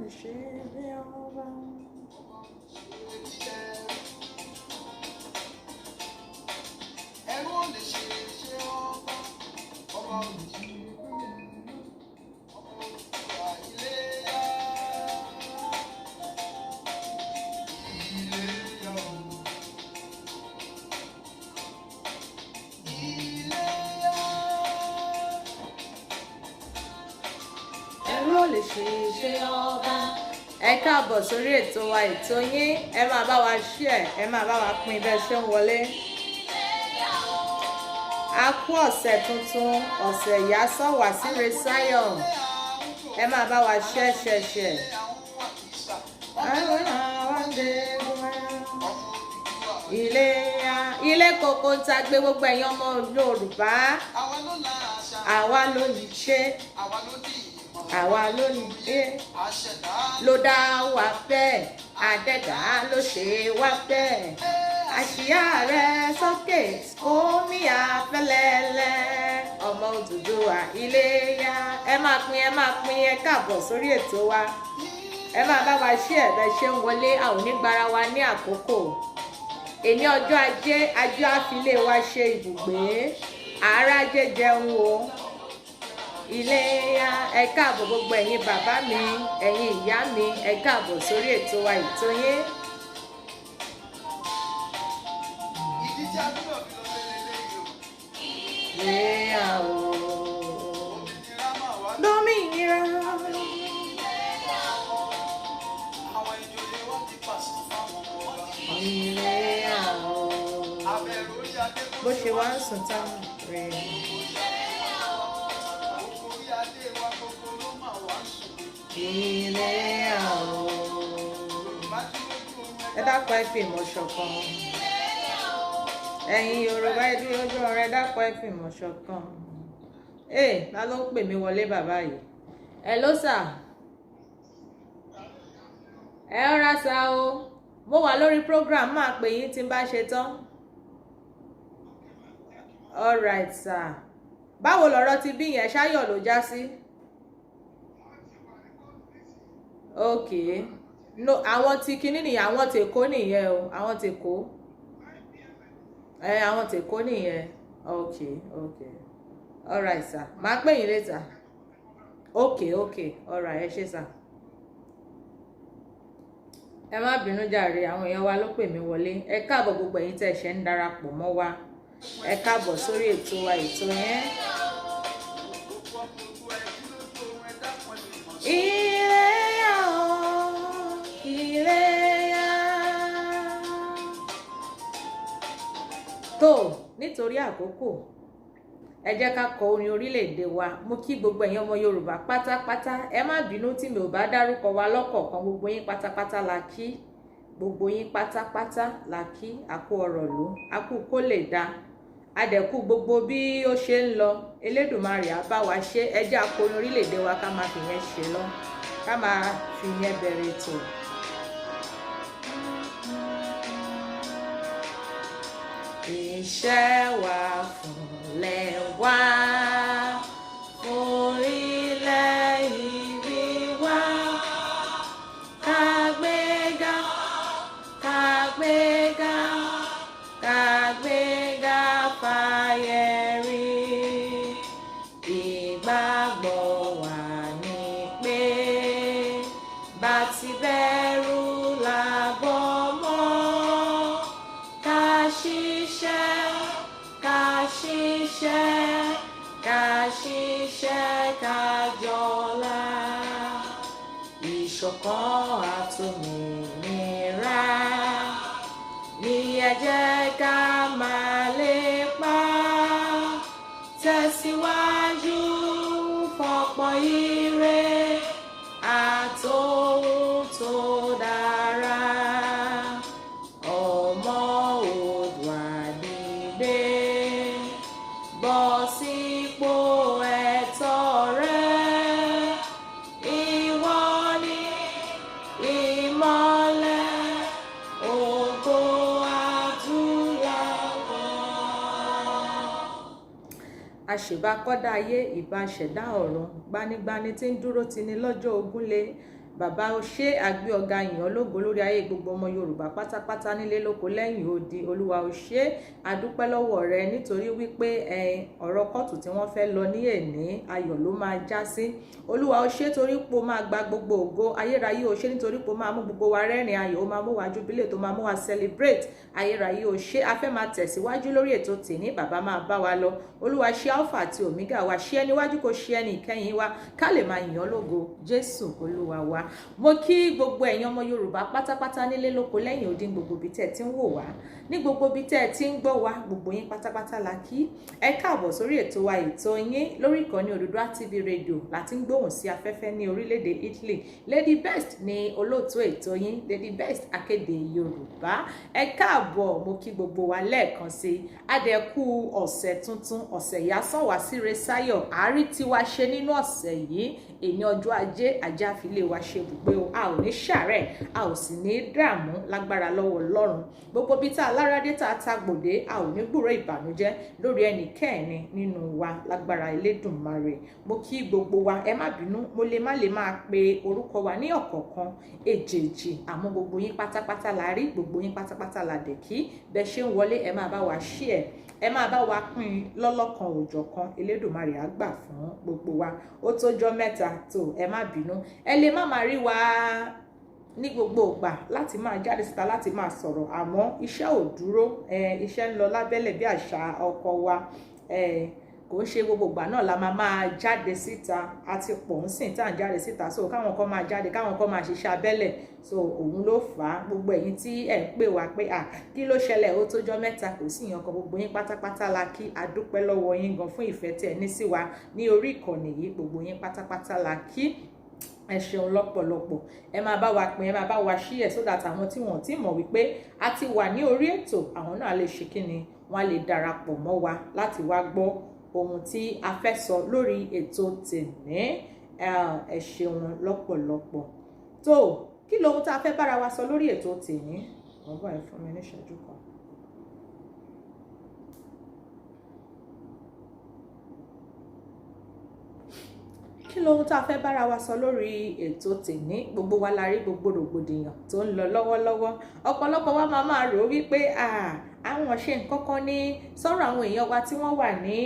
lè ṣe bí ọba. Ẹrú ò lè ṣe ọba, ọba ò lè ṣe lè ṣe ọba. Ẹ káàbọ̀ sórí ètò wa, ètò yín. Ẹ máa bá wa share, ẹ máa bá wa pín bẹ́ẹ̀ ṣe ń wọlé. A kú ọ̀sẹ̀ tuntun, ọ̀sẹ̀ ìyásọ̀wá síre sáyọ̀. Ẹ máa bá wa share. Ilé koko ń ta gbé gbogbo ẹ̀yin ọmọ Yorùbá. Àwa ló ní ṣe. Àwa ló ní ṣe. Ló dá wa bẹ́ẹ̀, àdẹ́dá ló ṣe wá bẹ́ẹ̀. Àṣìyá rẹ̀ sókè omi àfẹ́lẹ́lẹ́. Ọmọ Odùduwà Iléyá. Ẹ máa pín, ẹ káàbọ̀ sórí ètò wa. Ẹ máa bá wa share bẹ́ẹ̀ ṣe ń wọlé. A ò ní gbára wa ní àkókò. Èní ọjọ́ ajé àfilé wa ṣe ibùgbé. Àárá jẹ́ jẹun o. Iléyá, ẹ káàbọ̀ gbogbo ẹ̀yin bàbá mi, ẹ̀yin ìyá mi, ẹ káàbọ̀ sórí ètò wa, ètò yín. Iléyá o. Lómìnira. Iléyá o. Bó ṣe wá ń sùn táwọn rẹ̀. Iléyá o. Ẹ dákun ẹ fi ìmọ̀ ṣọ̀kan. Ẹ̀yin Yorùbá ẹ dúró lójú ọ̀rọ̀, ẹ dákun ẹ fi ìmọ̀ ṣọ̀kan. Ta ló ń pè mí wọlé bàbá yìí? Hello sir. Ẹ rọra sá o. Mo wà lórí program, máa pè yín tí n bá ṣe tán. All right sir. Báwo lọ̀rọ̀ ti bí yẹn, ṣáyọ̀ ló já sí? Okay. No, àwọn tí kinní nìyẹn, àwọn tèkó nìyẹn o, àwọn tèkó. Àwọn tèkó nìyẹn. Okay. All right sir. Màá pè yín later. Okay. All right, ẹ ṣé sir. Ẹ má bínú jàre, àwọn èèyàn wa ló pè mí wọlé. Ẹ káàbọ̀ gbogbo ẹ̀yin tẹ́ ṣe ń darapọ̀ mọ́ wa. Ẹ káàbọ̀ sórí ètò wa, ètò yẹn. Iléyá o, Iléyá. Tó, nítorí àkókò, ẹ jẹ́ ká kọ orin orílẹ̀-èdè wa. Mo kí gbogbo ẹ̀yin ọmọ Yorùbá pátápátá. Ẹ má bínú tí mi ò bá dárúkọ wa lọ́kọ̀ọ̀kan. Gbogbo yín pátápátá la kí. Gbogbo yín pátápátá la kí. Àkú ọ̀rọ̀ ló, àkú kó lè dá. Adẹ̀kú gbogbo bí ó ṣe ń lọ. Elédùmarè á bá wa ṣe. Ẹ jẹ́ akọ orin orílẹ̀-èdè wa ká máa fi yẹn ṣe lọ. Ká máa fi yẹn bẹ̀rẹ̀ ètò. Iṣẹ́ wa fúnlẹ̀ wá, orílẹ̀ ìbí wa. Kàgbéga, kàgbéga, kàgbéga fáyẹ̀rí. Ìgbàgbọ́ wa ni pé bá ti bẹ̀rù làbọ̀ mọ́. Ká ṣiṣẹ́, ká ṣiṣẹ́, ká ṣiṣẹ́, ká jọlá. Ìṣọ̀kan àtòmìnira ni ẹ jẹ́ ká máa lépa. Tẹ̀síwájú fọ̀pọ̀ ire àtòhun tó dára. Ọmọ Oòduà dìde, bọ́ sípò ẹ̀tọ́ rẹ. Ìwọ ni ìmọ́lẹ̀ ògo adúláwọ̀. Àṣèbá kọ́dá ayé, ìbá ṣẹ̀dá ọ̀run, gbanigbani tí ń dúró tini lọ́jọ́ ogúnlé. bàbá o ṣé, àgbé ọ̀gá yìn ọ́ lógo lórí ayé gbogbo ọmọ Yorùbá pátápátá nílé lóko lẹ́yìn odi. Olúwa o ṣé, adúpẹ́ lọ́wọ́ rẹ nítorí wípé ọ̀rọ̀ kóòtù tí wọ́n fẹ́ lọ ní èní ayọ̀ ló máa já sí. Olúwa o ṣé torí pé o máa gba gbogbo ògo. Ayérayé o ṣé nítorí pé o máa mú gbogbo wa rẹ́rìn ayọ̀, o máa mú wa jubilate, tó máa mú wa celebrate. Ayérayé o ṣé, a fẹ́ máa tẹ̀síwájú lórí ètò tèní, bàbá máa bá wa lọ. Olúwa ṣe alpha àti omega wa, ṣe ẹni wájú kó ṣe ẹni ìkẹyìn wa, ká lè máa yìn ọ́ lógo. Jésù Olúwa wa. Mo kí gbogbo ẹ̀yin ọmọ Yorùbá pátápátá nílé lóko lẹ́yìn odi, gbogbo ibi tẹ́ ti ń wò wá, ní gbogbo ibi tẹ́ ti ń gbọ́ wá, gbogbo yín pátápátá la kí. Ẹ káàbọ̀ sórí ètò wa, ètò yín lórí ìkànnì Odùduwà TV Radio láti ń gbóhùn sí afẹ́fẹ́ ní orílẹ̀-èdè Italy. Lady Best ni olóòtú ètò yín, Lady Best akéde Yorùbá. Ẹ káàbọ̀, mo kí gbogbo wa lẹ́ẹ̀kan sí. Adẹ́kù ọ̀sẹ̀ tuntun, ọ̀sẹ̀ ìyásán wá síre sáyọ̀, àárí tí wá ṣe nínú ọ̀sẹ̀ yìí. Èní ọjọ́ ajé, ajá fi lè wá ṣe bùgbé o, a ò ní ṣàárẹ̀, a ò sì ní dààmú lágbára lọ́wọ́ Ọlọ́run. Gbogbo bí tá alárádé tá tagbòde, a ò ní gbúrò ìbànújẹ́ lórí ẹnikẹ́ni nínú wa lágbára Elédùmarè. Mo kí gbogbo wa, ẹ má bínú, mo lè máa pe orúkọ wa ní ọ̀kọ̀ọ̀kan èjèèjì, àmọ́ gbogbo yín pátápátá la rí, gbogbo yín pátápátá la dẹ̀ kí. Bẹ́ ṣe ń wọlé, ẹ máa bá wa share, ẹ máa bá wa pín lọ́lọ́kan òjọ̀kan. Elédùmarè á gbà fún gbogbo wa. Ó tójọ́ mẹ́ta tó, ẹ má bínú. Ẹ lè má rí wa ní gbogbo ìgbà láti máa jáde síta láti máa sọ̀rọ̀, àmọ́ iṣẹ́ ò dúró, iṣẹ́ ń lọ lábẹ́lẹ̀ bí àṣà ọkọ wa. Kò ń ṣe gbogbo ìgbà náà la máa jáde síta, àti pọ̀ ń sìn tá à ń jáde síta, so káwọn kan máa jáde, káwọn kan máa ṣiṣẹ́ abẹ́lẹ̀, so òun ló fà á. Gbogbo ẹ̀yin tí ẹ̀ ń pè wá pé kí ló ṣẹlẹ̀, ó tójọ́ mẹ́ta, kò sí ìyànkan, gbogbo yín pátápátá la kí. A dúpẹ́ lọ́wọ́ yín gan fún ìfẹ́ tí ẹ ní sí wa ní orí ìkànnì yìí, gbogbo yín pátápátá la kí. Ẹ ṣeun lọ́pọ̀lọpọ̀. Ẹ máa bá wa pín, ẹ máa bá wa share so that àwọn tí wọ́n ti mọ̀ wípé a ti wà ní orí ètò, àwọn náà lè ṣe kíni, wọ́n lè darapọ̀ mọ́ wa láti wá gbọ́ ohun tí a fẹ́ sọ lórí ètò tèmi. Ẹ ṣeun lọ́pọ̀lọpọ̀. tó kí lohun tá a fẹ́ bára wa sọ lórí ètò tèmi. Bàbá ẹ fún mi ní ìṣẹ́jú kan. Kí lohun tá a fẹ́ bára wa sọ lórí ètò tèmi. Gbogbo wa la rí gbogbo rògbòdìyàn tó ń lọ lọ́wọ́lọ́wọ́. Ọ̀pọ̀lọpọ̀ wa máa rò wípé àwọn ṣe nǹkan kan ní sọ̀rọ̀ àwọn èèyàn wa tí wọ́n wà ní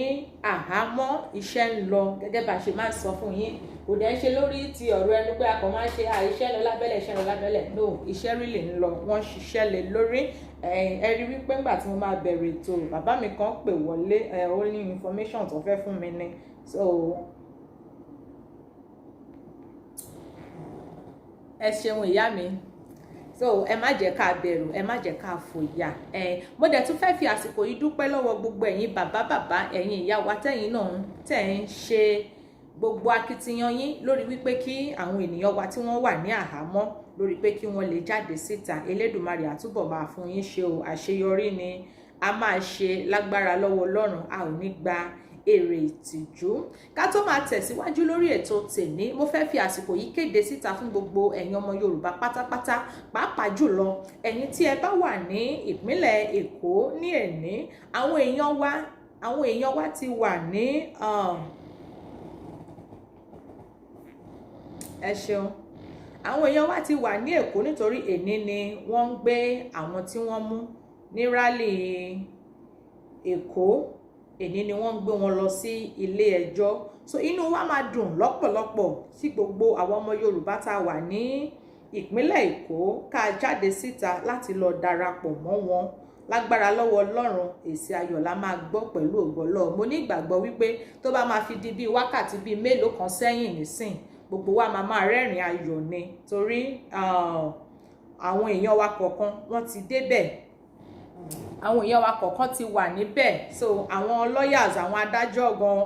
àhámọ́. Iṣẹ́ ń lọ gẹ́gẹ́ bá ṣe máa ń sọ fún yín, kò dẹ̀ ṣe lórí ti ọ̀rọ̀ ẹnu pé a kàn máa ń ṣe iṣẹ́ lọ lábẹ́lẹ̀, iṣẹ́ lọ lábẹ́lẹ̀. No, iṣẹ́ rí lè ń lọ, wọ́n ṣiṣẹ́ lé lórí. Ẹ rí wípé nígbà tí mo máa bẹ̀rẹ̀ ètò, bàbá mi kan pè wọlé, ó ní information tó fẹ́ fún mi ni. So ẹ ṣeun ìyá mi. So ẹ má jẹ́ ká bẹ̀rù, ẹ má jẹ́ ká fòyà. Mo dẹ̀ tún fẹ́ fi àsìkò yìí dúpẹ́ lọ́wọ́ gbogbo ẹ̀yin bàbá, ẹ̀yin ìyá wa tẹ̀yin náà tẹ̀ ń ṣe gbogbo akitiyan yín lórí wípé kí àwọn ènìyàn wa tí wọ́n wà ní àhámọ́, lórí pé kí wọ́n lè jáde síta. Elédùmarè àtúbọ̀ máa fún yín ṣe o. Àṣeyọrí ni a máa ṣe lágbára lọ́wọ́ Ọlọ́run, a ò ní gba èrè ìtìjú. Ká tó máa tẹ̀síwájú lórí ètò tèmi, mo fẹ́ fi àsìkò yìí kéde síta fún gbogbo ẹ̀yin ọmọ Yorùbá pátápátá, pàápàá jùlọ ẹ̀yin tí ẹ bá wà ní ìpínlẹ̀ Èkó ní èní. Àwọn èèyàn wa ti wà ní ẹ ṣeun. Àwọn èèyàn wa ti wà ní Èkó nítorí èní ni wọ́n ń gbé àwọn tí wọ́n mú ní rálì Èkó. Èní ni wọ́n ń gbé wọn lọ sí ilé ẹjọ́. So inú wa máa dùn lọ́pọ̀lọpọ̀ tí gbogbo àwọn ọmọ Yorùbá tá wà ní ìpínlẹ̀ Èkó ká jáde síta láti lọ darapọ̀ mọ́ wọn. Lágbára lọ́wọ́ Ọlọ́run, èsì ayọ̀ la máa gbọ́ pẹ̀lú ògo Ọlọ́run. Mo ní ìgbàgbọ́ wípé tó bá máa fi di bí wákàtí bí mélòó kan sẹ́yìn nísìn, gbogbo wa máa rẹ́rìn ayọ̀ ni, torí àwọn èèyàn wa kọ̀ọ̀kan wọ́n ti débẹ̀. Àwọn èèyàn wa kọ̀ọ̀kan ti wà níbẹ̀. So àwọn lawyers, àwọn adájọ́ gan,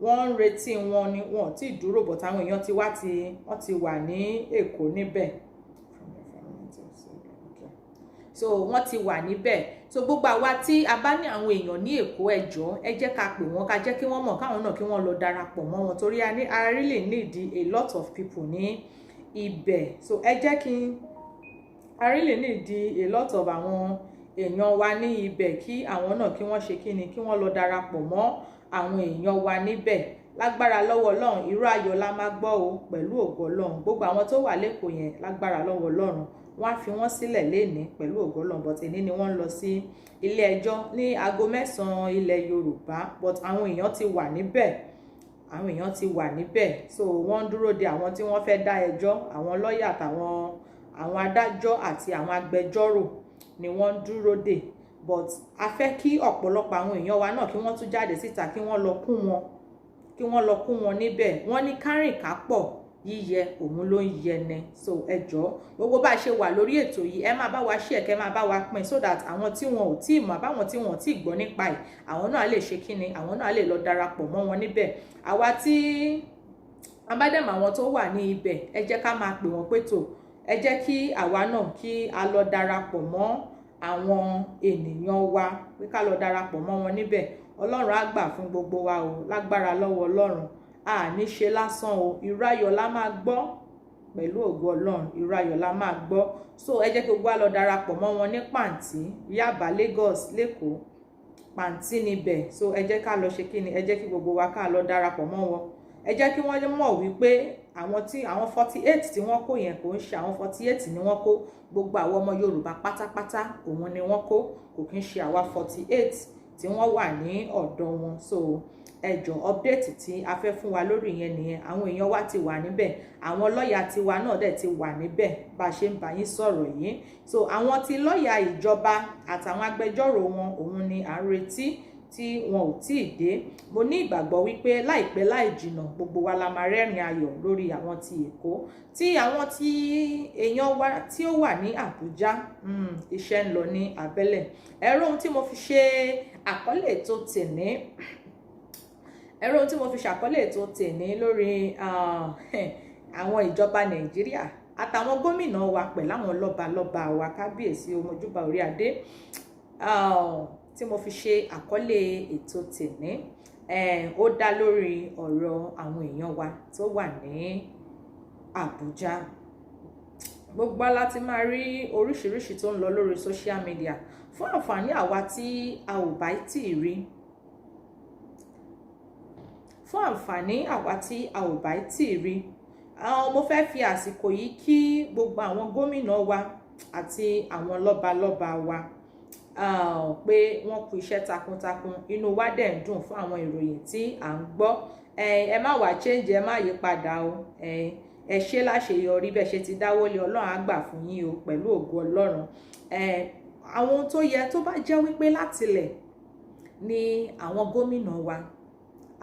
wọ́n ń retí wọn ni, wọn ò tí ì dúró, but àwọn èèyàn wọ́n ti wà ní Èkó níbẹ̀. So wọ́n ti wà níbẹ̀. So gbogbo àwa tí a bá ní àwọn èèyàn ní Èkó, ẹ jọ̀ọ́ ẹ jẹ́ ká pè wọ́n, ká jẹ́ kí wọ́n mọ̀, káwọn náà kí wọ́n lọ darapọ̀ mọ́ wọn, torí I really need a lot of people ní ibẹ̀. So ẹ jẹ́ kí I really need a lot of àwọn èèyàn wa ní ibẹ̀, kí àwọn náà kí wọ́n ṣe kíni, kí wọ́n lọ darapọ̀ mọ́ àwọn èèyàn wa níbẹ̀ lágbára lọ́wọ́ Ọlọ́run irú ayọ̀ la máa gbọ́ o pẹ̀lú ògo Ọlọ́run. Gbogbo àwọn tó wà lẹ́kọ̀ọ́ yẹn lágbára lọ́wọ́ Ọlọ́run wọ́n á fi wọ́n sílẹ̀ lénìí pẹ̀lú ògo Ọlọ́run, but èní ni wọ́n ń lọ sí ilé ẹjọ́ ní aago 9 ilẹ̀ Yorùbá, but àwọn èèyàn ti wà níbẹ̀, àwọn èèyàn ti wà níbẹ̀, so wọ́n ń dúró de àwọn tí wọ́n fẹ́ dá ẹjọ́, àwọn lọ́ọ̀yà àtàwọn àwọn adájọ́ àti àwọn agbẹjọ́rò ni wọ́n ń dúró de. But a fẹ́ kí ọ̀pọ̀lọpọ̀ àwọn èèyàn wa náà kí wọ́n tún jáde síta kí wọ́n lọ kún wọn níbẹ̀. Wọ́n ní kárìnká pọ̀ yíyẹ òun ló ń yẹni. So ẹ jọ̀ọ́ gbogbo bá ṣe wà lórí ètò yìí ẹ máa bá wa share, kẹ́ máa bá wa pín, so that àwọn tí wọn ò tí ì mọ̀ àbáwọn tí wọn ò tí ì gbọ́ nípa ẹ̀ àwọn náà lè ṣe kíni, àwọn náà lè lọ darapọ̀ mọ́ wọn níbẹ̀. Àwa tí abádẹ́mọ̀ àwọn tó wà ní ibẹ̀ ẹ jẹ́ ká máa pè wọ́n pé tó ẹ jẹ́ kí àwa náà kí a lọ darapọ̀ mọ́ àwọn ènìyàn wa, pé ká lọ darapọ̀ mọ́ wọn níbẹ̀. Ọlọ́run á gbà fún gbogbo wa o lágbára lọ́wọ́ Ọlọ́run. A ní ṣe lásán o, irú ayọ̀ la máa gbọ́ pẹ̀lú ògo Ọlọ́run, irú ayọ̀ la máa gbọ́. So ẹ jẹ́ kí gbogbo wa lọ darapọ̀ mọ́ wọn ní Pàǹtí, Yaba, Lagos, lẹ́kọ̀ọ́ Pàǹtí níbẹ̀. So ẹ jẹ́ ká lọ ṣe kíni, ẹ jẹ́ kí gbogbo wa ká lọ darapọ̀ mọ́ wọn. Ẹ jẹ́ kí wọ́n mọ̀ wípé àwọn 48 tí wọ́n kó yẹn kò ń ṣe àwọn 48 ni wọ́n kó, gbogbo àwọn ọmọ Yorùbá pátápátá òun ni wọ́n kó, kò kí ń ṣe àwa 48 tí wọ́n wà ní ọ̀dọ̀ wọn. So ẹjọ́ update tí a fẹ́ fún wa lórí yẹn nìyẹn. Àwọn èèyàn wa ti wà níbẹ̀, àwọn lọ́ọ̀yà tiwa náà dẹ̀ ti wà níbẹ̀ bá ṣe ń bá yín sọ̀rọ̀ yìí. So àwọn tí lọ́ọ̀yà ìjọba àtàwọn agbẹjọ́rò wọn òun ni à ń retí tí wọn ò tí ì dé. Mo ní ìgbàgbọ́ wípé láìpẹ́ láì jìnnà gbogbo wa la máa rẹ́rìn ayọ̀ lórí àwọn ti Èkó. Tí àwọn tí èèyàn wa tí ó wà ní Àbújá, iṣẹ́ ń lọ ní abẹ́lẹ̀. Ẹ̀rọ ohun tí mo fi ṣe àkọlé ètò tèní, ẹ̀rọ ohun tí mo fi ṣàkọlé ètò tèní lórí àwọn ìjọba Nàìjíríà àtàwọn gómìnà wa pẹ̀lú àwọn lọ́balọ́ba wa, kábíyèsí Ọmọjúbà orí adé, tí mo fi ṣe àkọlé ètò tèní ó dá lórí ọ̀rọ̀ àwọn èèyàn wa tó wà ní Àbújá. Gbogbo la ti máa rí oríṣiríṣi tó ń lọ lórí social media. Fún àǹfààní àwa tí a ò bá tí ì rí, fún àǹfààní àwa tí a ò bá tí ì rí, mo fẹ́ fi àsìkò yìí kí gbogbo àwọn gómìnà wa àti àwọn lọ́balọ́ba wa pé wọ́n kú iṣẹ́ takuntakun. Inú wa dẹ̀ ń dùn fún àwọn ìròyìn tí à ń gbọ́. Ẹ má wá change, ẹ má yí padà o. Ẹ ṣe láṣeyọrí bẹ́ẹ̀ ṣe ti dáwọ́lé, Ọlọ́run á gbà fún yín o pẹ̀lú ògo Ọlọ́run. Àwọn ohun tó yẹ tó bá jẹ́ wípé látilẹ̀ ni àwọn gómìnà wa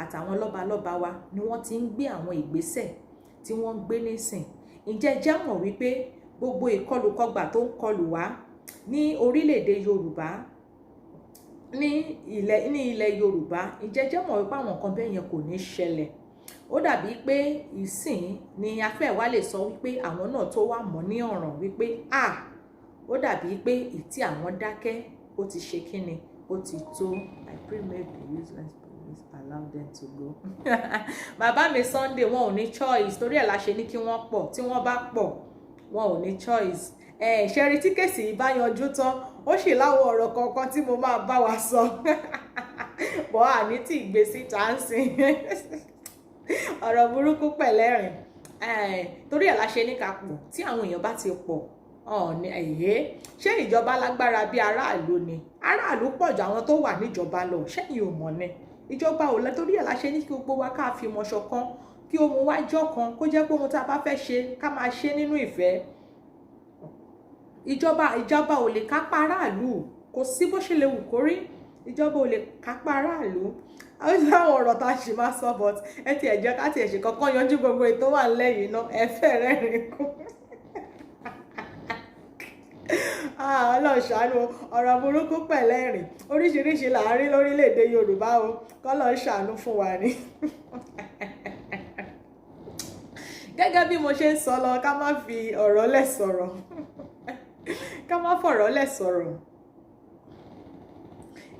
àtàwọn lọ́balọ́ba wa ni wọ́n ti ń gbé àwọn ìgbésẹ̀ tí wọ́n ń gbé nísìn. Ǹjẹ́ jẹ́ mọ̀ wípé gbogbo ìkọlùkọgbà tó ń kọlù wá ní orílẹ̀-èdè Yorùbá, ní ilẹ̀ Yorùbá, ǹjẹ́ jẹ́ mọ̀ wípé àwọn nǹkan bẹ́ẹ̀ yẹn kò ní ṣẹlẹ̀. Ó dàbí pé ìsìn ni a fẹ́ wá lè sọ wípé àwọn náà tó wà mọ́ ní ọ̀ràn wípé ó dàbí pé ìtí àwọn dákẹ́ ó ti ṣe kíni, ó ti tó. I pray may the useless police allow them to go. Bàbá mi Sunday wọn ò ní choice, torí ẹ̀ la ṣe ní kí wọ́n pọ̀. Tí wọ́n bá pọ̀ wọn ò ní choice. Ṣẹ́rí tí kèsì yìí bá yanjú tán ó sì láwọn ọ̀rọ̀ kọ̀ọ̀kan tí mo máa bá wa sọ bọ́ àní tí ìgbé síta ń sìn ọ̀rọ̀ burúkú pẹ̀lẹ́rìn. Torí ẹ̀ la ṣe ní ká pọ̀. Tí àwọn èèyàn bá ti pọ̀ ṣé ìjọba lágbára bí aráàlú ni? Aráàlú pọ̀ jù àwọn tó wà níjọba lọ, ṣẹ́yìn ò mọ̀ ni? Ìjọba ò lẹ, torí ẹ̀ la ṣe ní kí gbogbo wa ká fi mọ̀ ṣọ̀kan, kí ohun wájọ́ kan kó jẹ́ pé ohun tá a bá fẹ́ ṣe ká máa ṣe nínú ìfẹ́. Ìjọba ò lè kápá aráàlú, kò sí bó ṣe lè wù kó rí. Ìjọba ò lè kápá aráàlú. Àwọn ọ̀rọ̀ tá a ṣì máa sọ, but ẹ ti ẹ̀ jẹ́ ká ti ẹ̀ ṣe kankan yanjú gbogbo ètò wà lẹ́yìn náà, ẹ fẹ́ rẹ́rìn kú. Ọlọ́run ṣàánú, ọ̀rọ̀ burúkú pẹ̀lẹ́rìn oríṣiríṣi là ń rí lórílẹ̀‐èdè Yorùbá o, k'Ọlọ́run ṣàánú fún wa ni. Gẹ́gẹ́ bí mo ṣe ń sọ lọ, ká má fi ọ̀rọ̀ lẹ̀ sọ̀rọ̀, ká má fọ̀rọ̀ lẹ̀ sọ̀rọ̀.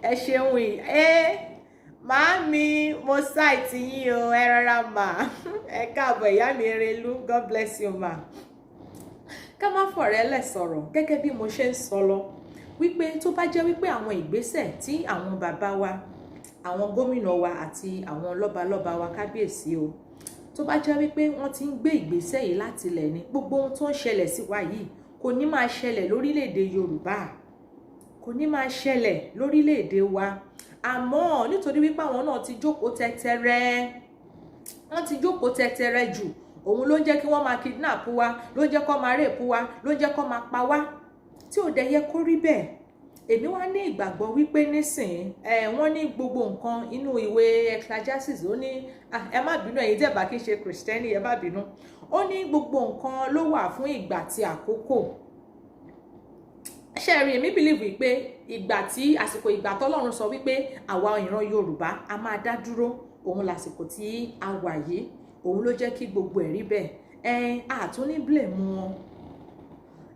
Ẹ ṣeun màámi, mo ṣáìtì yín o, ẹ rárá mà, ẹ káàbọ̀ ìyá mi Erelú, God bless you ma. Ká má fọ̀rọ̀ lẹ̀ sọ̀rọ̀, gẹ́gẹ́ bí mo ṣe ń sọ lọ, wípé tó bá jẹ́ wípé àwọn ìgbésẹ̀ tí àwọn bàbá wa àwọn gómìnà wa àti àwọn lọ́balọ́ba wa kábíyèsí o, tó bá jẹ́ wípé wọ́n ti ń gbé ìgbésẹ̀ yìí láti ilẹ̀ ni, gbogbo ohun tó ń ṣẹlẹ̀ sí wa yìí kò ní máa ṣẹlẹ̀ lórílẹ̀‐èdè Yorùbá, kò ní máa ṣẹlẹ̀ lórílẹ̀‐èdè wa. Àmọ́ nítorí wípé àwọn náà ti jókòó tẹ́tẹ́rẹ́, wọ́n ti jókòó tẹ́tẹ́rẹ́ jù, òun ló ń jẹ́ kí wọ́n máa kidnap wa, ló ń jẹ́ kó máa rape wa, ló ń jẹ́ kó máa pa wá, tí ò dẹ̀ yẹ kó rí bẹ́ẹ̀. Èmi wá ní ìgbàgbọ́ wípé nísìn wọ́n ní gbogbo nǹkan inú ìwé Ecclesiastes, ó ní ẹ má bínú ẹ̀yin tẹ́ bá kí n ṣe Kristẹni, ẹ má bínú, ó ní gbogbo nǹkan ló wà fún ìgbà àti àkókò. Ṣé rí, èmi believe wípé ìgbà tí àsìkò ìgbà tọ́lọ́run sọ wípé àwa ìran Yorùbá a máa dá dúró, òun lásìkò tí a wà yìí, òun ló jẹ́ kí gbogbo ẹ̀rí bẹ́ẹ̀. Àtún ní blame wọn.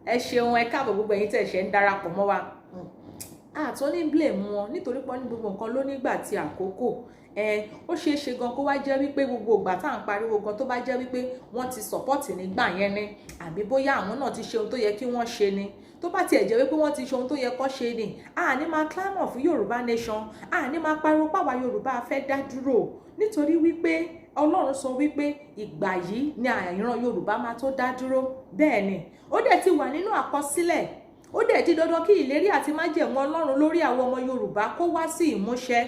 Ẹ ṣeun, ẹ káàbọ̀ gbogbo ẹ̀yin tẹ́ ṣe ń darapọ̀ mọ́ wa. Àtún ní blame wọn nítorí pé ní gbogbo nǹkan ló nígbà àti àkókò. Ó ṣeé ṣe gan kó wá jẹ́ wípé gbogbo ìgbà tá à ń pariwo gan tó bá jẹ́ wípé wọ́n ti support nígbà yẹn ni, àbí bóyá àwọn náà ti ṣe ohun tó yẹ kí wọ́n ṣe ni. Tó bá tiẹ̀ jẹ́ wípé wọ́n ti ṣe ohun tó yẹ kó ṣe ni, a ní máa clamor fún Yorùbá nation, a ní máa pariwo páwa Yorùbá fẹ́ dá dúró, nítorí wípé Ọlọ́run sọ wípé ìgbà yìí ni ìran Yorùbá máa tó dá dúró. Bẹ́ẹ̀ ni, ó dẹ̀ ti wà nínú àkọsílẹ̀, ó dẹ̀ di dandan kí ìlérí àti májẹ̀mú Ọlọ́run lórí àwọn ọmọ Yorùbá kó wá sí ìmúṣẹ.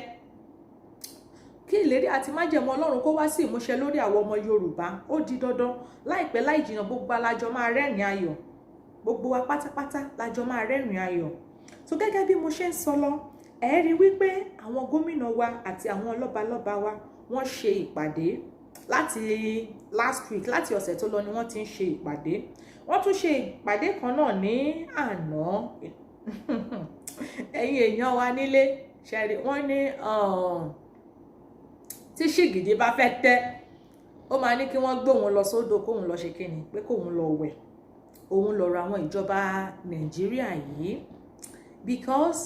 Kí ìlérí àti májẹ̀mú Ọlọ́run kó wá sí ìmúṣẹ lórí àwọn ọmọ Yorùbá, ó di dandan. Láìpẹ́ láì jìnnà gbogbo alájọ máa rẹ́rìn ayọ̀, gbogbo wa pátápátá lájọ máa rẹ́rìn ayọ̀. So gẹ́gẹ́ bí mo ṣe ń sọ lọ, ẹ rí wípé àwọn gómìnà wa àti àwọn lọ́balọ́ba wa wọ́n ṣe ìpàdé láti last week, láti ọ̀sẹ̀ tó lọ ni wọ́n ti ń ṣe ìpàdé. Wọ́n tún ṣe ìpàdé kan náà ní àná. Ẹ̀yin èèyàn wa nílé ṣẹ́rí, wọ́n ní tí ṣìgìdì bá fẹ́ tẹ́, ó máa ní kí wọ́n gbé òun lọ sódò kóun lọ ṣe kíni, pé kóun lọ wẹ̀. Òun lọ̀rọ̀ àwọn ìjọba Nàìjíríà yìí, because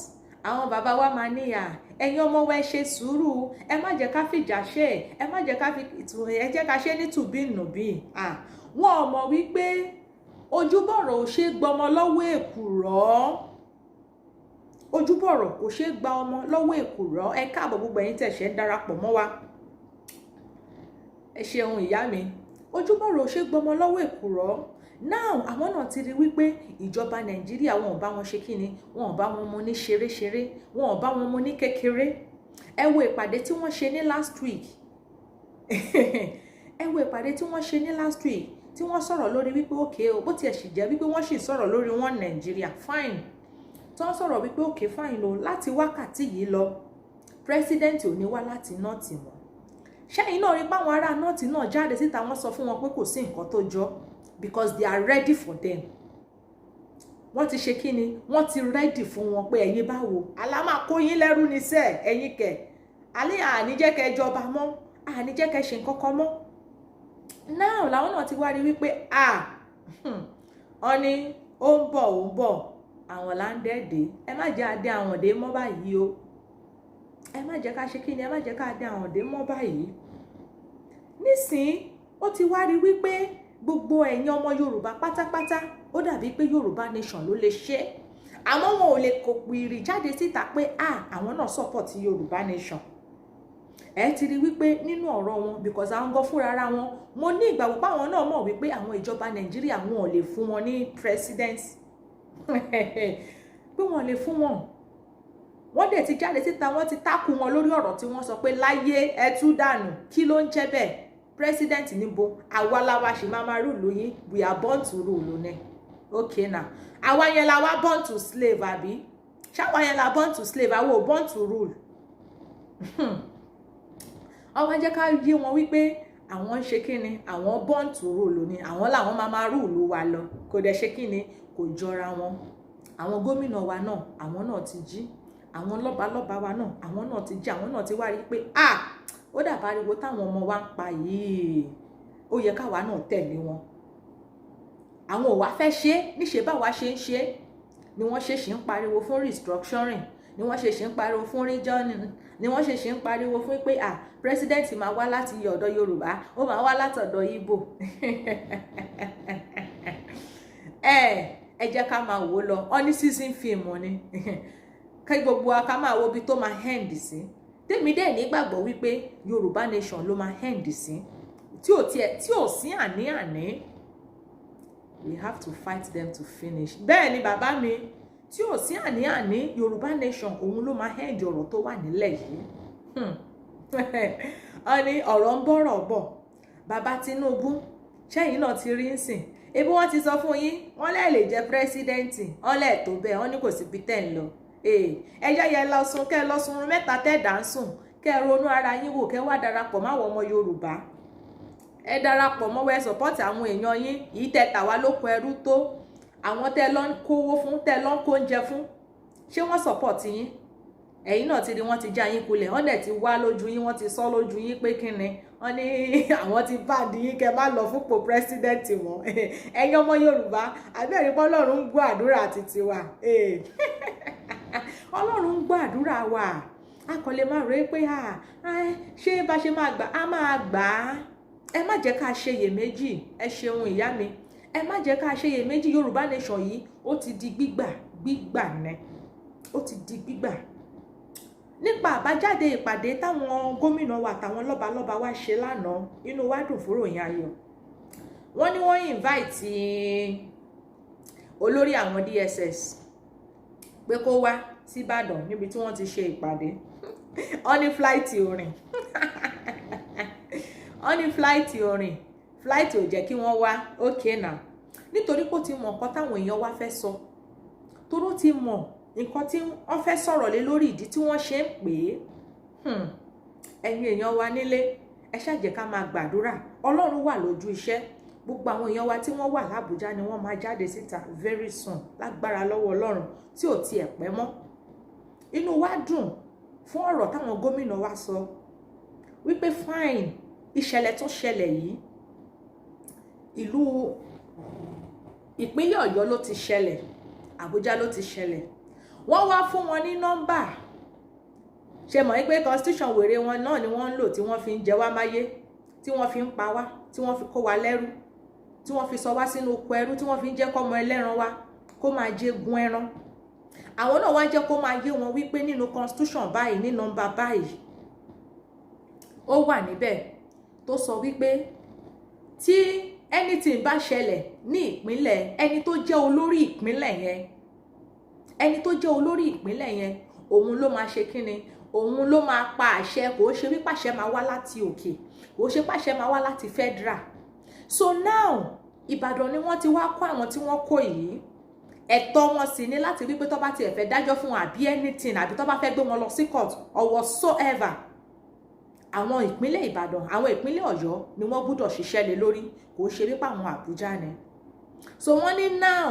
àwọn bàbá wa máa níyà, ẹ̀yin ọmọ wa ẹ ṣe sùúrù, ẹ má jẹ́ ká fìjà ṣe, ẹ má jẹ́ ká fi ẹ jẹ́ ká ṣe ní tùbínùbí. Wọn ò mọ̀ wípé ojúbọ̀rọ̀ ò ṣe gbọmọ lọ́wọ́ èkùrọ́, ojúbọ̀rọ̀ kò ṣe gba ọmọ lọ́wọ́ èkùrọ́. Ẹ káàbọ̀ gbogbo ẹ̀yin tẹ́ ṣe ń darapọ̀ mọ́ wa, ẹ ṣeun ìyá mi. Ojúbọ̀rọ̀ ò ṣe gbọmọ lọ́wọ́ èkùrọ́. Now àwọn náà ti rí wípé ìjọba Nàìjíríà wọn ò bá wọn ṣe kíni, wọn ò bá wọn mú ní ṣeréṣeré, wọn ò bá wọn mú ní kékeré. Ẹ wo ìpàdé tí wọ́n ṣe ní last week. Ẹ wo ìpàdé tí wọ́n ṣe ní last week, tí wọ́n sọ̀rọ̀ lórí wípé okay o, bó tiẹ̀ sì jẹ́ wípé wọ́n sì sọ̀rọ̀ lórí wọn Nàìjíríà, fine. Tí wọ́n sọ̀rọ̀ wípé okay fine o, láti wákàtí yìí lọ president ò ní wá láti nọ́ọ̀tì mọ́. Ṣẹ́yìn náà rí pé àwọn ará nọ́ọ̀tì náà jáde síta, wọ́n sọ fún wọn pé kò sí nǹkan tó jọ, because they are ready for them. Wọ́n ti ṣe kíni, wọ́n ti ready fún wọn pé ẹ̀yin báwo, alá máa kó yín lẹ́rú ní sẹ́ ẹ̀yin kẹ̀, alẹ́ àní jẹ́ kẹ́ jọba mọ́, àní jẹ́ kẹ́ ṣe nǹkan kan mọ́. Now làwọn náà ti wá rí wípé wọ́n ní ó ń bọ̀ àwọn là ń dẹ́ẹ̀dẹ́, ẹ má jẹ́ adé àwọn dé mọ́ báyìí o, ẹ má jẹ́ ká ṣe kíni, ẹ má jẹ́ ká adé àwọn dé mọ́ báyìí. Nísìn ó ti wá rí wípé gbogbo ẹ̀yin ọmọ Yorùbá pátápátá, ó dàbí pé Yorùbá nation ló lè ṣe, àmọ́ wọn ò lè kó pìrì jáde síta pé àwọn náà support Yorùbá nation. Ẹ ti rí wípé nínú ọ̀rọ̀ wọn, because àwọn gan fúnra ara wọn, mo ní ìgbàgbọ́ pé àwọn náà mọ̀ wípé àwọn ìjọba Nàìjíríà wọn ò lè fún wọn ní president, pé wọn ò lè fún wọn. Wọ́n dẹ̀ ti jáde síta, wọ́n ti tákù wọn lórí ọ̀rọ̀ tí wọ́n sọ pé láyé ẹ tú dànù, kí ló ń jẹ́ bẹ́ẹ̀? President níbo, àwa làwa ṣì máa rule yín, we are born to rule ni. Okay now, àwa yẹn la wá born to slave àbí? Ṣáwa yẹn la born to slave, àwa ò born to rule. Àwọn jẹ́ ká yé wọn wípé àwọn ń ṣe kíni, àwọn born to rule ni, àwọn làwọn máa rule wa lọ, kò dẹ̀ ṣe kíni, kò jọra wọn. Àwọn gómìnà wa náà, àwọn náà ti jí, àwọn lọ́balọ́ba wa náà, àwọn náà ti jí, àwọn náà ti wá rí pé ó dàbá ariwo táwọn ọmọ wa ń pa yìí, ó yẹ káwa náà tẹ̀lé wọn. Àwọn ò wá fẹ́ ṣe níṣe báwa ṣe ń ṣe, ni wọ́n ṣe ń pariwo fún restructuring, ni wọ́n ṣe ń pariwo fún region, ni wọ́n ṣe ń pariwo fún pé president máa wá láti ọ̀dọ̀ Yorùbá, ó máa wá láti ọ̀dọ̀ Ìgbò. Ẹ jẹ́ ká máa wò lọ, ọ ní season film ni. Kí gbogbo wa ká máa wo bí tó máa end sí. tèmi dẹ̀ nígbàgbọ́ wípé Yorùbá nation ló máa end sí, tí ò sí àní-àní. We have to fight them to finish. Bẹ́ẹ̀ ni bàbá mi, tí ò sí àní-àní, Yorùbá nation òun ló máa end ọ̀rọ̀ tó wà nílẹ̀ yìí. Wọ́n ní ọ̀rọ̀ ń bọ̀rọ̀ bọ̀. Bàbá Tinubu, ṣẹ́yìn náà ti rí ń sìn. Ebi wọ́n ti sọ fún yín, wọ́n lè jẹ́ pírẹ́sídẹ́ǹtì, wọ́n lè tó bẹ́ẹ̀, wọ́n ní kò sí bí tẹ̀ ń lọ. Ẹjọ́ yẹ lọ sùn, kẹ́ lọ sùn mẹ́ta tẹ́ dà ń sùn, kẹ́ ronú ara yín wò, kẹ́ wá darapọ̀ máwọn ọmọ Yorùbá. Ẹ darapọ̀ mọ́ wẹ́ sọ́pọ́tì àwọn èèyàn yín, yìí tẹ́ tà wá lóko ẹrú tó, àwọn tẹ́ lọ ń kówó fún, tẹ́ lọ ń kó oúnjẹ fún, ṣé wọ́n sọ́pọ́tì yín? Ẹ̀yin náà ti rí, wọ́n ti já yín kulẹ̀, wọ́n dẹ̀ ti wá lójú yín, wọ́n ti sọ lójú yín pé kí ni, wọ́n ní àwọn ti báàdì yín kẹ́ má lọ fúnpò pírẹ́sídẹ́ǹtì wọn. Ẹ̀yin ọmọ Yorùbá, àbẹ́rẹ́ pé Ọlọ́run ń gbọ́ àdúrà títí wa. Ọlọ́run ń gbọ́ àdúrà wa. A kò lè máa rò pé ṣé bá ṣe máa gbà á máa gbà á. Ẹ má jẹ́ ká ṣe iyèméjì. Ẹ ṣeun ìyá mi. Ẹ má jẹ́ ká ṣe iyèméjì. Yorùbá nation yìí ó ti di gbígbà nẹ. Ó ti di gbígbà. Nípa àbájáde ìpàdé táwọn gómìnà wa àtàwọn lọ́balọ́ba wa ṣe lánàá, inú wa dùn fún ìròyìn ayọ̀. Wọ́n ní wọ́n invite olórí àwọn DSS pé kó wá sí Ìbàdàn níbi tí wọ́n ti ṣe ìpàdé. Wọ́n ní flight orin. Wọ́n ní flight orin. Flight ò jẹ́ kí wọ́n wá. Okay now. Nítorí kó ti mọ̀ nǹkan táwọn èèyàn wá fẹ́ sọ. Toró ti mọ̀ nǹkan tí wọ́n fẹ́ sọ̀rọ̀ lé lórí ìdí tí wọ́n ṣe ń pè é. Ẹ̀yin èèyàn wa nílé, ẹ ṣáà jẹ́ ká máa gbàdúrà. Ọlọ́run wà lójú iṣẹ́. Gbogbo àwọn èèyàn wa tí wọ́n wà l'Àbújá ni wọ́n máa jáde síta very soon lágbára lọ́wọ́ Ọlọ́run tí ò tiẹ̀ pẹ́ mọ́. Inú wa dùn fún ọ̀rọ̀ táwọn gómìnà wa sọ wípé fine, ìṣẹ̀lẹ̀ tó ṣẹlẹ̀ yìí, ìpínlẹ̀ Ọ̀yọ́ ló ti ṣẹlẹ̀, Àbújá ló ti ṣẹlẹ̀. Wọ́n wá fún wọn ní nọ́mbà. Ṣé mọ̀ pé constitution wèrè wọn náà ni wọ́n ń lò tí wọ́n fi ń jẹ wá máyé, tí wọ́n fi ń pa wá, tí wọ́n fi kó wa lẹ́rú, tí wọ́n fi sọ wá sínú oko ẹrú, tí wọ́n fi ń jẹ́ kọ́mọ ẹlẹ́ran wa kó máa jẹgun ẹran. Àwọn náà wá jẹ́ kó máa yé wọn wípé nínú constitution báyìí, ní nọ́mbà báyìí, ó wà níbẹ̀ tó sọ wípé tí anything bá ṣẹlẹ̀ ní ìpínlẹ̀, ẹni tó jẹ́ olórí ìpínlẹ̀ yẹn, òun ló máa ṣe kíni, òun ló máa pa àṣẹ. Kò ṣe wípé àṣẹ máa wá láti òkè, kò ṣe pàṣẹ máa wá láti federal. So now Ìbàdàn ni wọ́n ti wá kó àwọn tí wọ́n kó yìí. Ẹ̀tọ́ wọn sì ni láti wípé tó bá tiẹ̀ fẹ́ dájọ́ fún wọn àbí anything, àbí tó bá fẹ́ gbé wọn lọ sí court or whatsoever, àwọn ìpínlẹ̀ Ìbàdàn, àwọn ìpínlẹ̀ Ọ̀yọ́ ni wọ́n gbọ́dọ̀ ṣiṣẹ́ lé lórí. Kò ṣe wípé àwọn Àbújá ni. So wọ́n ní now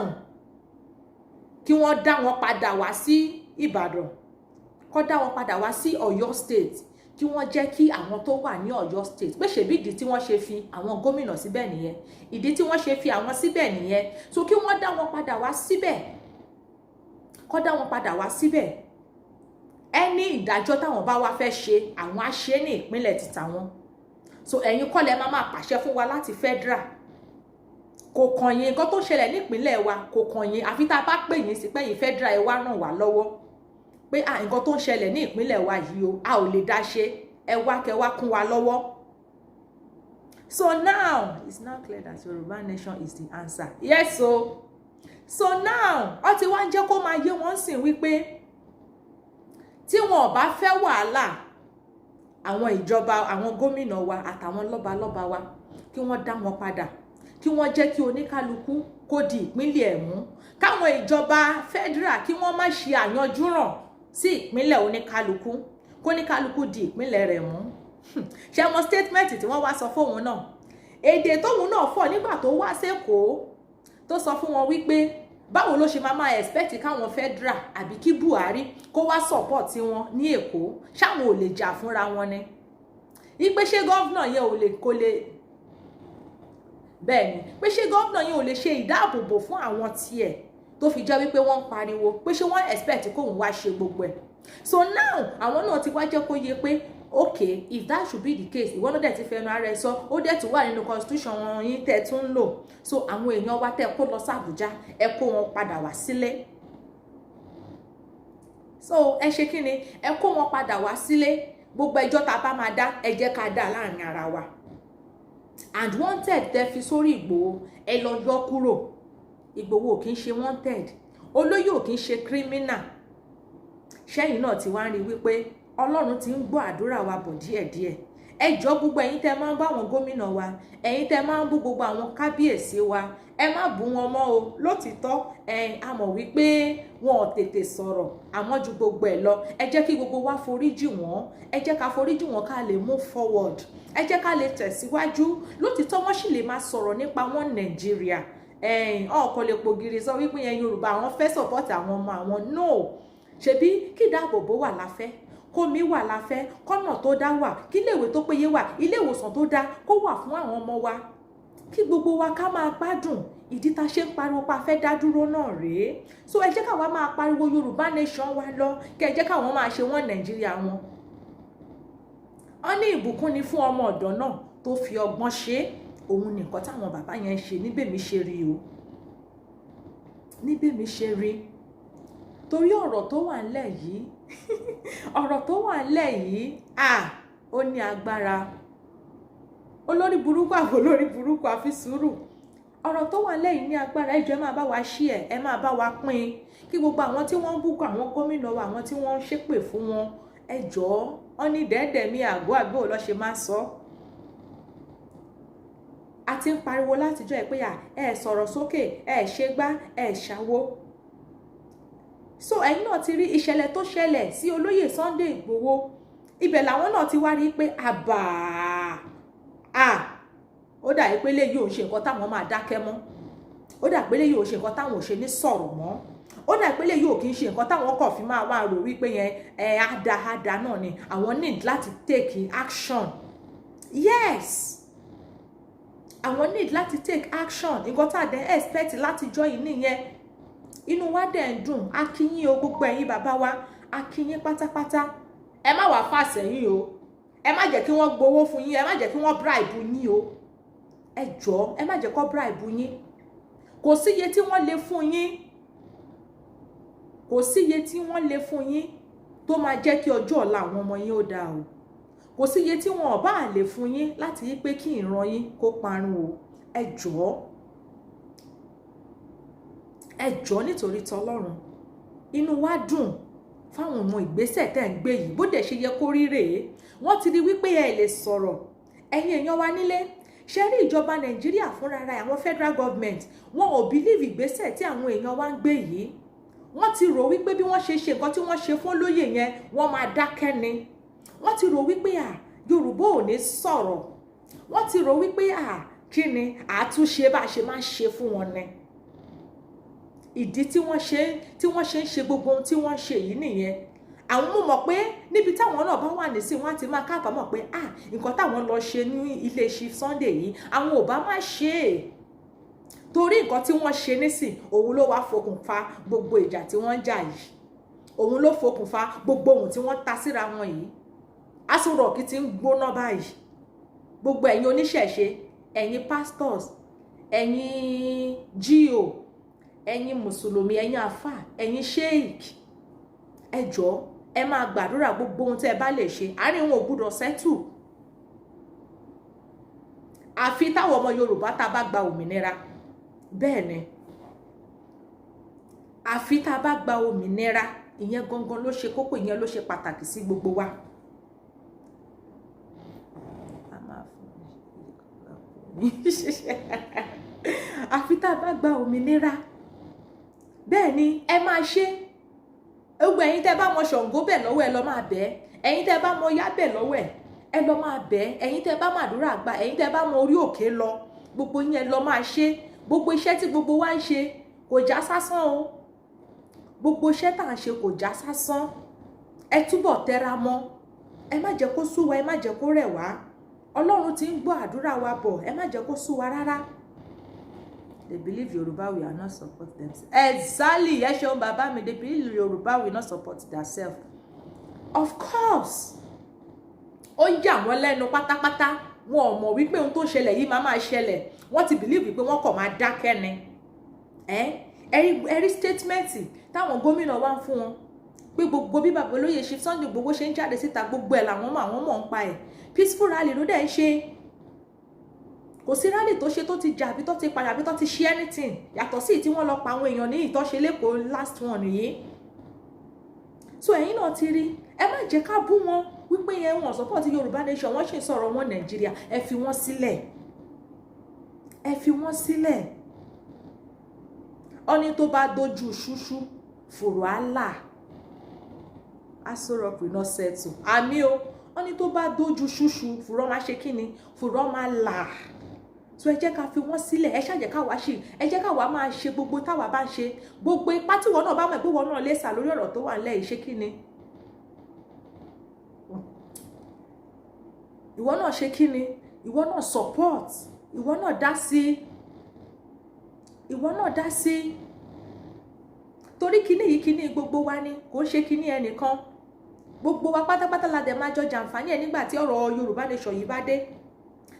kí wọ́n dá wọn padà wá sí Ìbàdàn, kó dá wọn padà wá sí Ọ̀yọ́ state, kí wọ́n jẹ́ kí àwọn tó wà ní Ọ̀yọ́ state, pé ṣebí ìdí tí wọ́n ṣe fi àwọn gómìnà síbẹ̀ nìyẹn, ìdí tí wọ́n ṣe fi àwọn síbẹ̀ nìyẹn. So kí wọ́n dá wọn padà wá síbẹ̀, kó dá wọn padà wá síbẹ̀. Ẹni ìdájọ́ táwọn bá wá fẹ́ ṣe, àwọn á ṣe ní ìpínlẹ̀ títà wọn. So ẹ̀yin kọ́ lẹ máa pàṣẹ fún wa láti federal. Kò kàn yín nǹkan tó ṣẹlẹ̀ nípínlẹ̀ wa, kò kàn yín, àfi tá a bá pè yín sí pé yín federal ẹ wá ràn wá lọ́wọ́ pé nǹkan tó ń ṣẹlẹ̀ ní ìpínlẹ̀ wa yìí o, a ò lè dá ṣe, ẹ wá kẹ́ wá kún wa lọ́wọ́. So now it's now clear that Yorùbá nation is the answer. Yes o. So now ó ti wá ń jẹ́ kó máa yé wọ́n sìn wípé tí wọn ò bá fẹ́ wàhálà, àwọn ìjọba, àwọn gómìnà wa àtàwọn lọ́balọ́ba wa, kí wọ́n dá wọn padà, kí wọ́n jẹ́ kí oníkálukú kó di ìpínlẹ̀ ẹ̀ mú. Káwọn ìjọba federal kí wọ́n má ṣe àyanjúràn sí ìpínlẹ̀ oníkálukú, kó oníkálukú di ìpínlẹ̀ rẹ̀ mú. Ṣé wọn statement tí wọ́n wá sọ fóun náà, èdè tóun náà fọ̀ nígbà tó wá sẹ́kọ̀ọ́, tó sọ fún wọn wípé báwo ló ṣe máa expect káwọn federal àbí kí Buhari kó wá support wọn ní Èkó, ṣáwọn ò lè jà fúnra wọn ni. Ipe ṣé gọ́vnà yẹn kò lè bẹ́ẹ̀ ni, pé ṣé gọ́vnà yẹn ò lè ṣe ìdáàbòbò fún àwọn tiẹ̀ tó fi jẹ́ wípé wọ́n ń pariwo pé ṣé wọ́n expect kóun wá ṣe gbogbo ẹ̀. So now àwọn náà ti wá jẹ́ kó yé pé okay, if that should be the case, ìwọ náà dẹ̀ ti fẹnu ara ẹ sọ, ó dẹ̀ tún wà nínú constitution wọn yín tẹ́ tún ń lò. So àwọn èèyàn wa tẹ́ kó lọ sí Àbújá, ẹ kó wọn padà wá sílé. So ẹ ṣe kí ni, ẹ kó wọn padà wá sílé. gbogbo ẹjọ́ tá a bá máa dá ẹ jẹ́ ká dá láàrin ara wa. And wanted tẹ́ fi sórí Ìgbòho ẹ lọ yọ kúrò. Ìgbòho ò kì í ṣe wanted, olóyè ò kì í ṣe criminal. Ṣẹ́yìn náà ti wá ń rí wípé Ọlọ́run ti ń gbọ́ àdúrà wa bọ̀ díẹ̀díẹ̀. Ẹ jọ̀ọ́ gbogbo ẹ̀yin tẹ́ máa ń bá àwọn gómìnà wa, ẹ̀yin tẹ́ máa ń bú gbogbo àwọn kábíyèsí wa, ẹ má bú wọn mọ́ o. Lótìítọ́ a mọ̀ wípé wọn ò tètè sọ̀rọ̀ àmọ́ ju gbogbo ẹ̀ lọ. Ẹ jẹ́ kí gbogbo wa foríjì wọ́n, ẹ jẹ́ ká foríjì wọ́n ká lè move forward, ẹ jẹ́ ká lè tẹ̀síwájú. Lótìítọ́ wọ́n sì lè máa sọ̀rọ̀ nípa wọn Nàìjíríà. Ọkọ̀ lè pògiri sọ wípé yẹn Yorùbá àwọn fẹ́ support àwọn ọmọ àwọn. No, ṣebí kí ìdáàbòbò wà láfẹ́, kómi wà láfẹ́, kọ́nà tó dá wà, kí iléèwé tó péye wà, ilé ìwòsàn tó dá kó wà fún àwọn ọmọ wa, kí gbogbo wa ká máa gbádùn. Ìdí tá ṣe ń pariwo pa fẹ́ dá dúró náà rèé. So ẹ jẹ́ káwa máa pariwo Yorùbá nation wa lọ, kí ẹ jẹ́ káwọn máa ṣe wọ́n Nàìjíríà wọn. Wọ́n ní ìbùkún ni fún ọmọ ọ̀dọ́ náà tó fi ọgbọ́n ṣe. Òun nìkan táwọn bàbá yẹn ṣe níbèmí ṣe rí o, níbèmí ṣe rí. Torí ọ̀rọ̀ tó wà ńlẹ̀ yìí ọ̀rọ̀ tó wà ńlẹ̀ yìí ó ní agbára. Olórí burúkú àbò olórí burúkú àfi sùúrù. Ọ̀rọ̀ tó wà ńlẹ̀ yìí ní agbára. Ẹ jọ̀ọ́ ẹ máa bá wa share, ẹ máa bá wa pín, kí gbogbo àwọn tí wọ́n ń búkọ àwọn gómìnà wa, àwọn tí wọ́n ń ṣépè fún wọn, ẹ jọ̀ọ́ wọ́n ní dẹ́ẹ̀dẹ̀ mi àgọ́ àgbò ló ṣe máa sọ. A ti ń pariwo látijọ́ ẹ pé ẹ sọ̀rọ̀ sókè, ẹ ṣe gbá, ẹ ṣàwo. So ẹ̀yin náà ti rí ìṣẹ̀lẹ̀ tó ṣẹlẹ̀ sí olóyè Sunday Ìgbòho. Ibẹ̀ làwọn náà ti wá rí pé ó dà pé léyìí ò ń ṣe nǹkan táwọn máa dákẹ́ mọ́. Ó dà pé léyìí ò ń ṣe nǹkan táwọn ò ṣe ní sọ̀rọ̀ mọ́. Ó dà pé léyìí ò kì í ṣe nǹkan táwọn kàn fi máa wá rò wípé yẹn àdá náà ni àwọn need láti take action. Yes, àwọn need láti take action. Nǹkan tá a dẹ̀ expect láti jọ yìí nìyẹn. Inú wa dẹ̀ ń dùn. A kí yín o gbogbo ẹ̀yin bàbá wa, a kí yín pátápátá. Ẹ má wá fà sẹ́yìn o, ẹ má jẹ́ kí wọ́n gbowó fún yín, ẹ má jẹ́ kí wọ́n bribe yín o. Ẹ jọ̀ọ́ ẹ má jẹ́ kó bribe yín. Kò sí iye tí wọ́n lè fún yín, kò sí iye tí wọ́n lè fún yín tó máa jẹ́ kí ọjọ́ ọ̀la àwọn ọmọ yín ó dáa o. Kò sí iye tí wọn ò bá lè fún yín láti yí pé kí ìran yín kó parun o. Ẹ jọ̀ọ́ nítorí tọlọ́run. Inú wa dùn fáwọn ọmọ ìgbésẹ̀ tẹ́ ń gbé yìí, bó dẹ̀ ṣe yẹ kó rí rèé. Wọ́n ti rí wípé ẹ lè sọ̀rọ̀. Ẹ̀yin èèyàn wa nílé, ṣe rí ìjọba Nàìjíríà fúnra ra àwọn federal government, wọn ò believe ìgbésẹ̀ tí àwọn èèyàn wa ń gbé yìí. Wọ́n ti rò wípé bí wọ́n ṣe ṣe nǹkan tí wọ́n ṣe fún olóyè yẹn, wọ́n máa dákẹ́ ni. Wọ́n ti rò wípé Yorùbá ò ní sọ̀rọ̀. Wọ́n ti rò wípé kí ni àtúnṣe bá ṣe máa ṣe fún wọn ni. Ìdí tí wọ́n ṣe ń ṣe gbogbo ohun tí wọ́n ṣe yìí nìyẹn. Àwọn mú mọ̀ pé níbi táwọn náà bá wà nísìn wọ́n ti máa kábàámọ̀ pé nǹkan táwọn lọ ṣe ní ilé Chief Sunday yìí àwọn ò bá má ṣe é. Torí nǹkan tí wọ́n ṣe nísìn òun ló wá fokùnfà gbogbo ìjà tí wọ́n ń jà yìí. Òun ló fokùnfà gbogbo ohun tí wọ́n ta síra wọn yìí. Aso Rock ti ń gbóná báyìí. Gbogbo ẹ̀yin oníṣẹ̀ṣe, ẹ̀yin pastors, ẹ̀yin GO, ẹ̀yin mùsùlùmí, ẹ̀yin àfà, ẹ̀yin sheik, ẹ jọ̀ọ́ ẹ máa gbàdúrà gbogbo ohun tẹ́ ẹ bá lè ṣe. Àárín wọn ò gbúdọ̀ settle. Àfi táwọn ọmọ Yorùbá tá bá gba òmìnira. Bẹ́ẹ̀ ni. Àfi tá bá gba òmìnira, ìyẹn gangan ló ṣe kókó, ìyẹn ló ṣe pàtàkì sí gbogbo wa. Àfi tá bá gba òmìnira. Bẹ́ẹ̀ ni ẹ máa ṣe. Gbogbo ẹ̀yin tẹ́ bá mọ Ṣàngó bẹ̀ lọ́wọ́ ẹ lọ máa bẹ̀. Ẹ̀yin tẹ́ bá mọ Ọya bẹ̀ lọ́wọ́ ẹ lọ máa bẹ̀. Ẹ̀yin tẹ́ bá màdúrà gbà, ẹ̀yin tẹ́ bá mọ orí òkè lọ, gbogbo yín ẹ lọ máa ṣe. Gbogbo iṣẹ́ tí gbogbo wa ń ṣe kò já sásán o. Gbogbo iṣẹ́ tá à ń ṣe kò já sásán. Ẹ túbọ̀ tẹra mọ́. Ẹ má jẹ́ kó sú wa, ẹ má jẹ́ kó rẹ̀ wá. Ọlọ́run ti ń gbọ́ àdúrà wa bọ̀, ẹ má jẹ́ kó sú wa rárá. They believe Yoruba will not support themselves. Exactly. Yes, your baba me. They believe Yoruba will not support themselves. Of course. Ó yà wọ́n lẹ́nu pátápátá. Wọn ò mọ̀ wípé ohun tó ṣẹlẹ̀ yìí máa ṣẹlẹ̀. Wọ́n ti believe wípé wọ́n kàn máa dákẹ́ ni. Ẹ̀rí statement táwọn gómìnà wá ń fún wọn. pé gbogbo bí bàbá olóyè Chief Sunday Igboho ṣe ń jáde síta gbogbo ẹ̀ làwọn mọ̀ ń pa ẹ̀. Peaceful rally ló dẹ̀ ń ṣe. Kò sí rally tó ṣe tó ti jà àbí tó ti padà àbí tó ti ṣe anything yàtọ̀ sí tí wọ́n lọ pa àwọn èèyàn ní ìtọ́ṣe lẹ́kọ̀ọ́ last one yìí. So ẹ̀yin náà ti rí, ẹ má jẹ́ ká bú wọn wípé yẹn wọn support Yorùbá nation, wọ́n ṣì ń sọ̀rọ̀ wọn Nàìjíríà. Ẹ fi wọ́n sílẹ̀, ẹ fi wọ́n sílẹ̀. Ọni tó bá dojú ṣúṣú fòrò àlà Aso Rock will not settle. Àmì o, ọni tó bá dojú ṣúṣú fòrò máa ṣe kí ni, fòrò máa là. So ẹ jẹ́ ká fi wọ́n sílẹ̀, ẹ ṣàjẹ́ ká wá ṣe, ẹ jẹ́ ká wá máa ṣe gbogbo táwa bá ń ṣe, gbogbo ipá tí wọn náà bá mọ̀ pé wọn náà lè sà lórí ọ̀rọ̀ tó wà nílẹ̀ yìí, ṣe kí ni. Ìwọ náà ṣe kí ni, ìwọ náà support, ìwọ náà dá sí, ìwọ náà dá sí. Torí kíní yìí kíní gbogbo wa ni, kò ṣe kíní ẹnìkan. Gbogbo wa pátápátá la dẹ̀ máa jọ jàǹfààní ẹ̀ nígbà tí ọ̀rọ̀ Yorùbá nation yìí bá dé.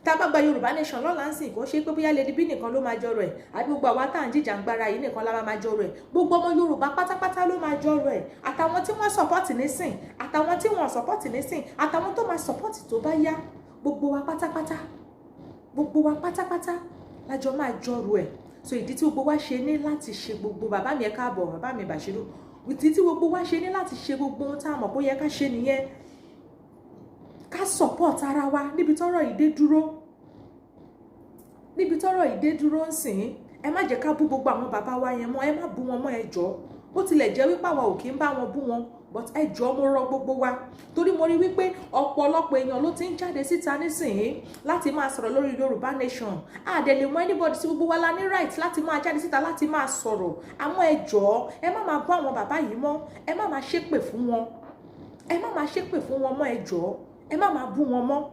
Tá bá gba Yorùbá nation lọ́la ń sìn, kò ṣe pé bóyá Lady B nìkan ló máa jọrọ̀ ẹ̀, àbí gbogbo àwa tá à ń jìjàǹgbara yìí nìkan la máa jọrọ̀ ẹ̀. Gbogbo ọmọ Yorùbá pátápátá ló máa jọrọ̀ ẹ̀. Àtàwọn tí wọ́n support nísìn, àtàwọn tí wọ́n support nísìn, àtàwọn tó máa support tó bá yá. Gbogbo wa pátápátá, gbogbo wa pátápátá la jọ máa jọrọ̀ ẹ̀. So ìdí tí gbogbo wa ṣe ní láti ṣe gbogbo, bàbá mi ẹ káàbọ̀, bàbá mi Bashiru, ìdí tí gbogbo wa ṣe ní láti ṣe gbogbo ohun tá a mọ̀ bóyá ká ṣe nìyẹn. Ká support ara wa níbi tọ́rọ̀ ìdé dúró, níbi tọ́rọ̀ ìdé dúró ń sìn. Ẹ má jẹ́ ká bú gbogbo àwọn bàbá wa yẹn mọ́, ẹ má bú wọn mọ́, ẹ jọ̀ọ́. Ó tilẹ̀ jẹ́ wípé àwa ò kí ń bá wọn bú wọn, but ẹ jọ̀ọ́ mo rọ̀ gbogbo wa, torí mo rí wípé ọ̀pọ̀lọpọ̀ èèyàn ló ti ń jáde síta nísìnyí láti máa sọ̀rọ̀ lórí Yorùbá nation. A dẹ̀ lè mọ anybody, sí gbogbo wa la ní right láti máa jáde síta láti máa sọ̀rọ̀. Àmọ́ ẹ jọ̀ọ́, ẹ má máa bú àwọn bàbá yìí mọ́, ẹ má máa ṣépè fún wọn, ẹ má máa ṣépè fún wọn mọ́, ẹ jọ̀ọ́, ẹ má máa bú wọn mọ́.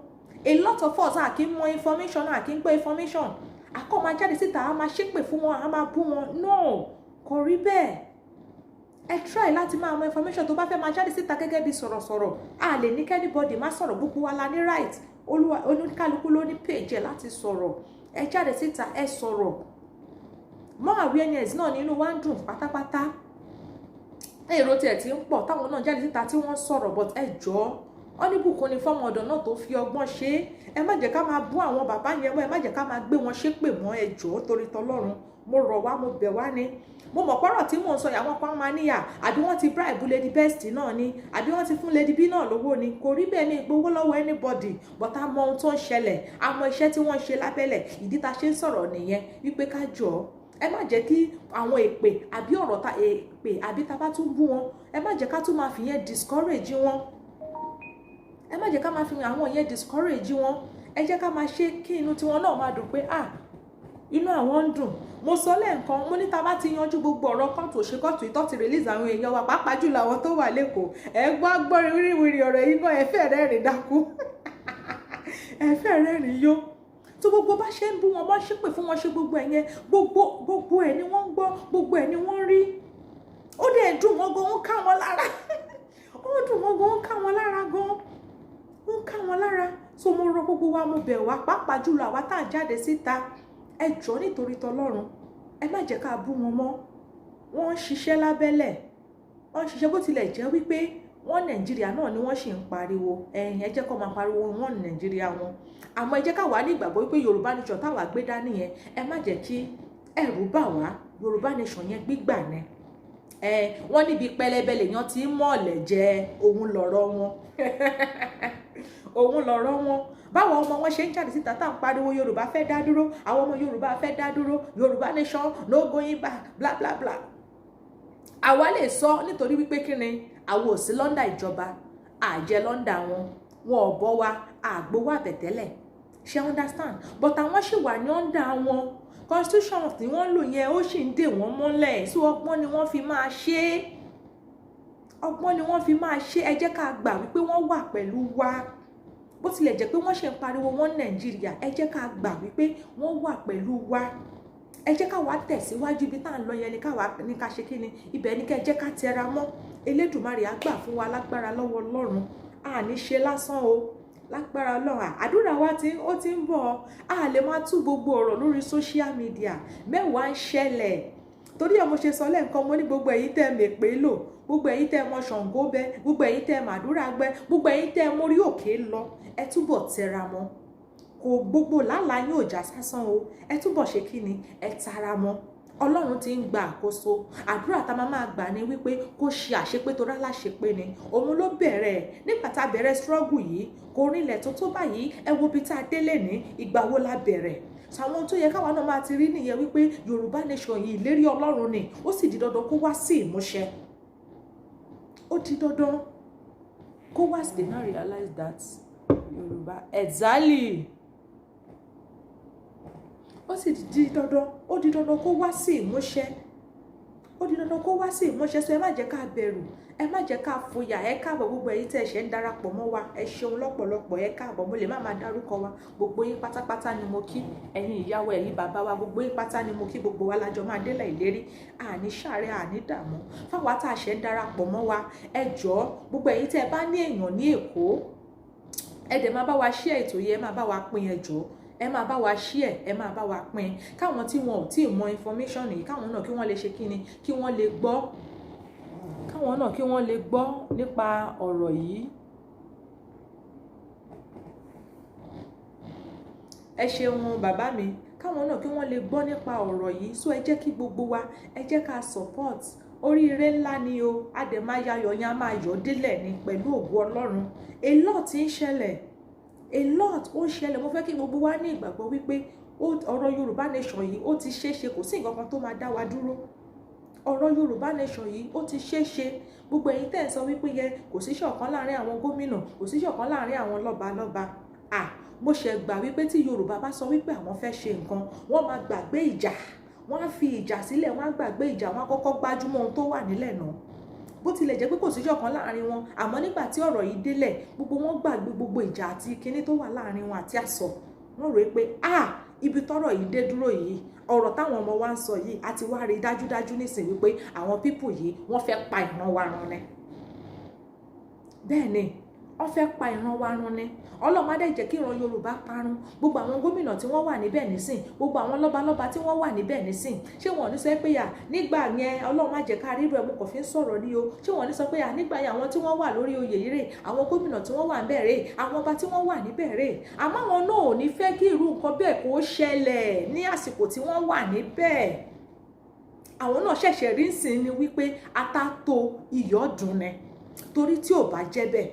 A lot of us a kì í mọ information, a kì í gbọ́ information. A kọ́ máa jáde síta, a máa ṣépè fún wọn, a máa bú wọn. No, kò rí bẹ́ẹ̀. Ẹ try láti máa mọ information tó bá fẹ́ máa jáde síta gẹ́gẹ́ bí sọ̀rọ̀sọ̀rọ̀. A lè ní anybody má sọ̀rọ̀, gbogbo wa la ní right. Oníkálukú ló ní page láti sọ̀rọ̀. Ẹ jáde síta, ẹ sọ̀rọ̀. More awareness náà nínú wa ń dùn pátápátá. Èrò tiẹ̀ tí ń pọ̀ táwọn náà jáde síta tí wọ́n sọ̀rọ̀, but ẹ jọ̀ọ́, Oníbùkún ni fọ́mọ ọ̀dọ̀ náà tó fi ọgbọ́n ṣe. Ẹ má jẹ́ ká máa bú àwọn bàbá yẹn mọ́, ẹ má jẹ́ ká máa gbé wọn ṣépè mọ́, ẹ jọ̀ọ́ torí tọlọ́run. Mo rọ̀ wá, mo bẹ̀ wá ni. Mo mọ̀ pọ́rọ̀ tí mò ń sọ yà wọ́n kan máa níyà, àbí wọ́n ti bribe Lady Best náà ni, àbí wọ́n ti fún Lady B náà lówó ni. Kò rí bẹ́ẹ̀, ní gbowó lọ́wọ́ anybody, but a mọ ohun tó ń ṣẹlẹ̀, a mọ iṣẹ́ tí wọ́n ṣe lábẹ́lẹ̀. Ìdí tá ṣe ń sọ̀rọ̀ nìyẹn, wípé ká jọ̀ọ́, ẹ má jẹ́ kí àwọn èpè àbí ọ̀rọ̀ ta èpè àbí ta bá tún bú wọn, ẹ má jẹ́ ká tún máa fi yẹn discourage wọn. Ẹ má jẹ́ ká máa fi àwọn yẹn discourage wọn. Ẹ jẹ́ ká máa ṣe kí inú tiwọn náà máa dùn pé inú àwọn ń dùn. Mo sọ lẹ́ẹ̀kan, mo ní tá bá ti yanjú gbogbo ọ̀rọ̀ kọ́ọ̀tù òṣèkọ́ọ̀tù ìtọ́ ti release àwọn èèyàn wa, pàápàá jùlọ àwọn tó wà lẹ́kọ̀ọ́. Ẹ gbọ́ wíríwíri ọ̀rọ̀ yìí náà, ẹ fẹ́ rẹ́rìn dákú. Ẹ fẹ́ rẹ́rìn yó. Tó gbogbo bá ṣe ń bú wọn, bá ṣépè fún wọn, ṣe gbogbo ẹ̀yẹn, gbogbo ẹ̀ ni wọ́n ń gbọ́, gbogbo ẹ̀ ni wọ́n rí. Ó dẹ̀ dùn wọ́n gan, ó ń ká wọn lára. Ó dùn wọ́n gan, ó ń ká wọn lára gan. Ó ń ká wọn lára. So mo rọ̀ gbogbo wa, mo bẹ̀ wá, pàápàá jùlọ àwa tá à jáde síta. Ẹ jọ̀ọ́ nítorí tọlọ́run, ẹ má jẹ́ ká bú wọn mọ́. Wọ́n ń ṣiṣẹ́ lábẹ́lẹ̀, wọ́n ń ṣiṣẹ́ bó tilẹ̀ jẹ́ wípé wọ́n Nàìjíríà náà ni wọ́n ṣì ń pariwo. Ẹ jẹ́ kó máa pariwo wọ́n Nàìjíríà wọn. Àmọ́ ẹ jẹ́ ká wà ní ìgbàgbọ́ wípé Yorùbá nation táwa gbé dání yẹn, ẹ má jẹ́ kí ẹ̀rù bà wá. Yorùbá nation yẹn gbígbà ni. Wọ́n níbi pẹlẹbẹ lèèyàn tí ń mọ̀ọ́lẹ̀ jẹ, òun lọ̀rọ̀ wọn. Òun lọ̀rọ̀ wọn. Báwo ọmọ wọn ṣe ń jáde síta tá à ń pariwo Yorùbá fẹ́ dá dúró, àwọn ọmọ Yorùbá fẹ́ dá dúró, Yorùbá nation no going back, bla bla bla. Àwa lè sọ nítorí wípé kí ni, àwa ò sí lọ́ndà ìjọba, àjẹ lọ́ndà wọn, wọn ò bọ́ wa, àgbowó àbẹ̀tẹ́lẹ̀. Ṣé understand? But àwọn ṣì wà ní ọ̀ndà wọn. Constitution tí wọ́n lò yẹn ó sì ń dè wọ́n mọ́lẹ̀, so ọgbọ́n ni wọ́n fi máa ṣe é. Ọgbọ́n ni wọ́n fi máa ṣe é. Ẹ jẹ́ ká gbà wípé wọ́n wà pẹ̀lú wa. Bó tilẹ̀ jẹ́ pé wọ́n ṣe ń pariwo wọn Nàìjíríà, ẹ jẹ́ ká gbà wípé wọ́n wà pẹ̀lú wa. Ẹ jẹ́ ká wá tẹ̀síwájú ibi tá à ń lọ yẹn, ní ká ṣe kí ni, ibẹ̀ ni kẹ́ jẹ́ ká tẹra mọ́. Elédùmarè á gbà fún wa lágbára lọ́wọ́ Ọlọ́run. A ní ṣe lásán o, lágbára Ọlọ́run. Àdúrà wa ó ti ń bọ̀. A lè máa tú gbogbo ọ̀rọ̀ lórí social media. Mẹ́wàá ń ṣẹlẹ̀. torí ẹ̀ mo ṣe sọ lẹ́ǹkan mo ní gbogbo èyí tẹ́ mèpè lò, gbogbo èyí tẹ́ mọ Ṣàngó bẹ, gbogbo èyí tẹ́ màdúrà gbẹ, gbogbo èyí tẹ́ mórí òkè lọ, ẹ túbọ̀ tẹra mọ́. Kò gbogbo làálàá yóò já sásán o, ẹ túbọ̀ ṣe kí ni, ẹ tara mọ́. Ọlọ́run ti ń gba àkóso. Àdúrà tá máa gbà ní wípé kó ṣe àṣepé tó rá láṣepé ni. Òun ló bẹ̀rẹ̀ nígbà tá bẹ̀rẹ̀ struggle yìí, kò rinlẹ̀ tó báyìí, ẹ wo bí tá délé ní ìgbà wo la bẹ̀rẹ̀. Àwọn tó yẹ káwa náà máa ti rí nìyẹn wípé Yorùbá nation yìí ìlérí Ọlọ́run ni, ó sì di dandan kó wá sí ìmúṣẹ. Ó di dandan kó wá sí. They now realize that Yorùbá exactly. Ó sì di dandan kó wá sí ìmúṣẹ. Ó di dandan kó wá sí ìmúṣẹ. So ẹ má jẹ́ ká bẹ̀rù, ẹ má jẹ́ ká fòyà. Ẹ káàbọ̀ gbogbo èyí tẹ́ ṣe ń darapọ̀ mọ́ wa, ẹ ṣeun lọ́pọ̀lọpọ̀, ẹ káàbọ̀. Mo lè má máa dárúkọ wa, gbogbo yín pátápátá ni mo kí. Ẹ̀yin ìyá wa, ẹ̀yin bàbá wa, gbogbo yín pátá ni mo kí. Gbogbo wa lájọ máa délẹ̀ ìlérí, àní ṣàárẹ̀, àní dààmú. Fáwa tá ṣe ń darapọ̀ mọ́ wa, ẹ jọ̀ọ́ gbogbo èyí tẹ́ bá ní èèyàn ní Èkó, ẹ dẹ̀ máa bá wa share ètò yìí, ẹ máa bá wa pín, ẹ jọ̀ọ́ ẹ máa bá wa share, ẹ máa bá wa pín, káwọn tí wọn ò tí ì mọ information yìí, káwọn náà kí wọ́n lè ṣe kí ni, kí wọ́n lè gbọ́, káwọn náà kí wọ́n lè gbọ́ nípa ọ̀rọ̀ yìí. Ẹ ṣeun bàbá mi, káwọn náà kí wọ́n lè gbọ́ nípa ọ̀rọ̀ yìí. So ẹ jẹ́ kí gbogbo wa, ẹ jẹ́ ká support. Oríire ńlá ni o, a dẹ̀ máa yayọ̀ yẹn, a máa yọ̀ délẹ̀ ni pẹ̀lú ògo Ọlọ́run. A lot ń ṣẹlẹ̀, a lot ó ń ṣẹlẹ̀. Mo fẹ́ kí gbogbo wa ní ìgbàgbọ́ wípé ọ̀rọ̀ Yorùbá nation yìí ó ti ṣeéṣe, kò sí nǹkan kan tó máa dá wa dúró. Ọ̀rọ̀ Yorùbá nation yìí ó ti ṣeéṣe. Gbogbo ẹ̀yin tẹ́ ẹ̀ sọ wípé yẹ kò sí ṣọ̀kan láàrin àwọn gómìnà, kò sí ṣọ̀kan láàrin àwọn lọ́balọ́ba. Mo ṣe gbà wípé tí Yorùbá bá sọ wípé àwọn fẹ́ ṣe nǹkan, wọ́n máa gbàgbé ìjà, wọ́n á fi ìjà sílẹ̀, wọ́n á gbàgbé ìjà, wọ́n á kọ́kọ́ gbájúmọ́ ohun tó wà nílẹ̀ náà. Bó tilẹ̀ jẹ́ pé kò sí ṣọ̀kan láàrin wọn, àmọ́ nígbà tí ọ̀rọ̀ yìí délẹ̀, gbogbo wọn gbàgbé gbogbo ìjà àti kinní tó wà láàrin wọn àti àsọ̀. Wọ́n rò pé ibi tọ́rọ̀ yìí dé dúró yìí, ọ̀rọ̀ táwọn ọmọ wa ń sọ yìí, a ti wá rí dájúdájú nísìnyí wípé àwọn pípù yìí wọ́n fẹ́ pa ìran wa run ni. Bẹ́ẹ̀ ni, wọ́n fẹ́ pa ìran wa run ni. Ọlọ́run má dẹ̀ jẹ́ kí ìran Yorùbá parun. Gbogbo àwọn gómìnà tí wọ́n wà níbẹ̀ nísìn, gbogbo àwọn lọ́balọ́ba tí wọ́n wà níbẹ̀ nísìn, ṣé wọ́n ní sọ pé nígbà yẹn Ọlọ́run má jẹ́ ká rí rẹ̀, mo kàn fi ń sọ̀rọ̀ ní o. Ṣé wọ́n ní sọ pé nígbà yẹn àwọn tí wọ́n wà lórí oyè yìí rè, àwọn gómìnà tí wọ́n wà níbẹ̀ rè, àwọn ọba tí wọ́n wà níbẹ̀ rè. Àmọ́ àwọn náà ò ní fẹ́ kí irú nǹkan bẹ́ẹ̀ kó ṣẹlẹ̀ ní àsìkò tí wọ́n wà níbẹ̀. Àwọn náà ṣẹ̀ṣẹ̀ rí nsìn ni wípé ata tó iyọ̀ dùn ni, torí tí ò bá jẹ́ bẹ́ẹ̀.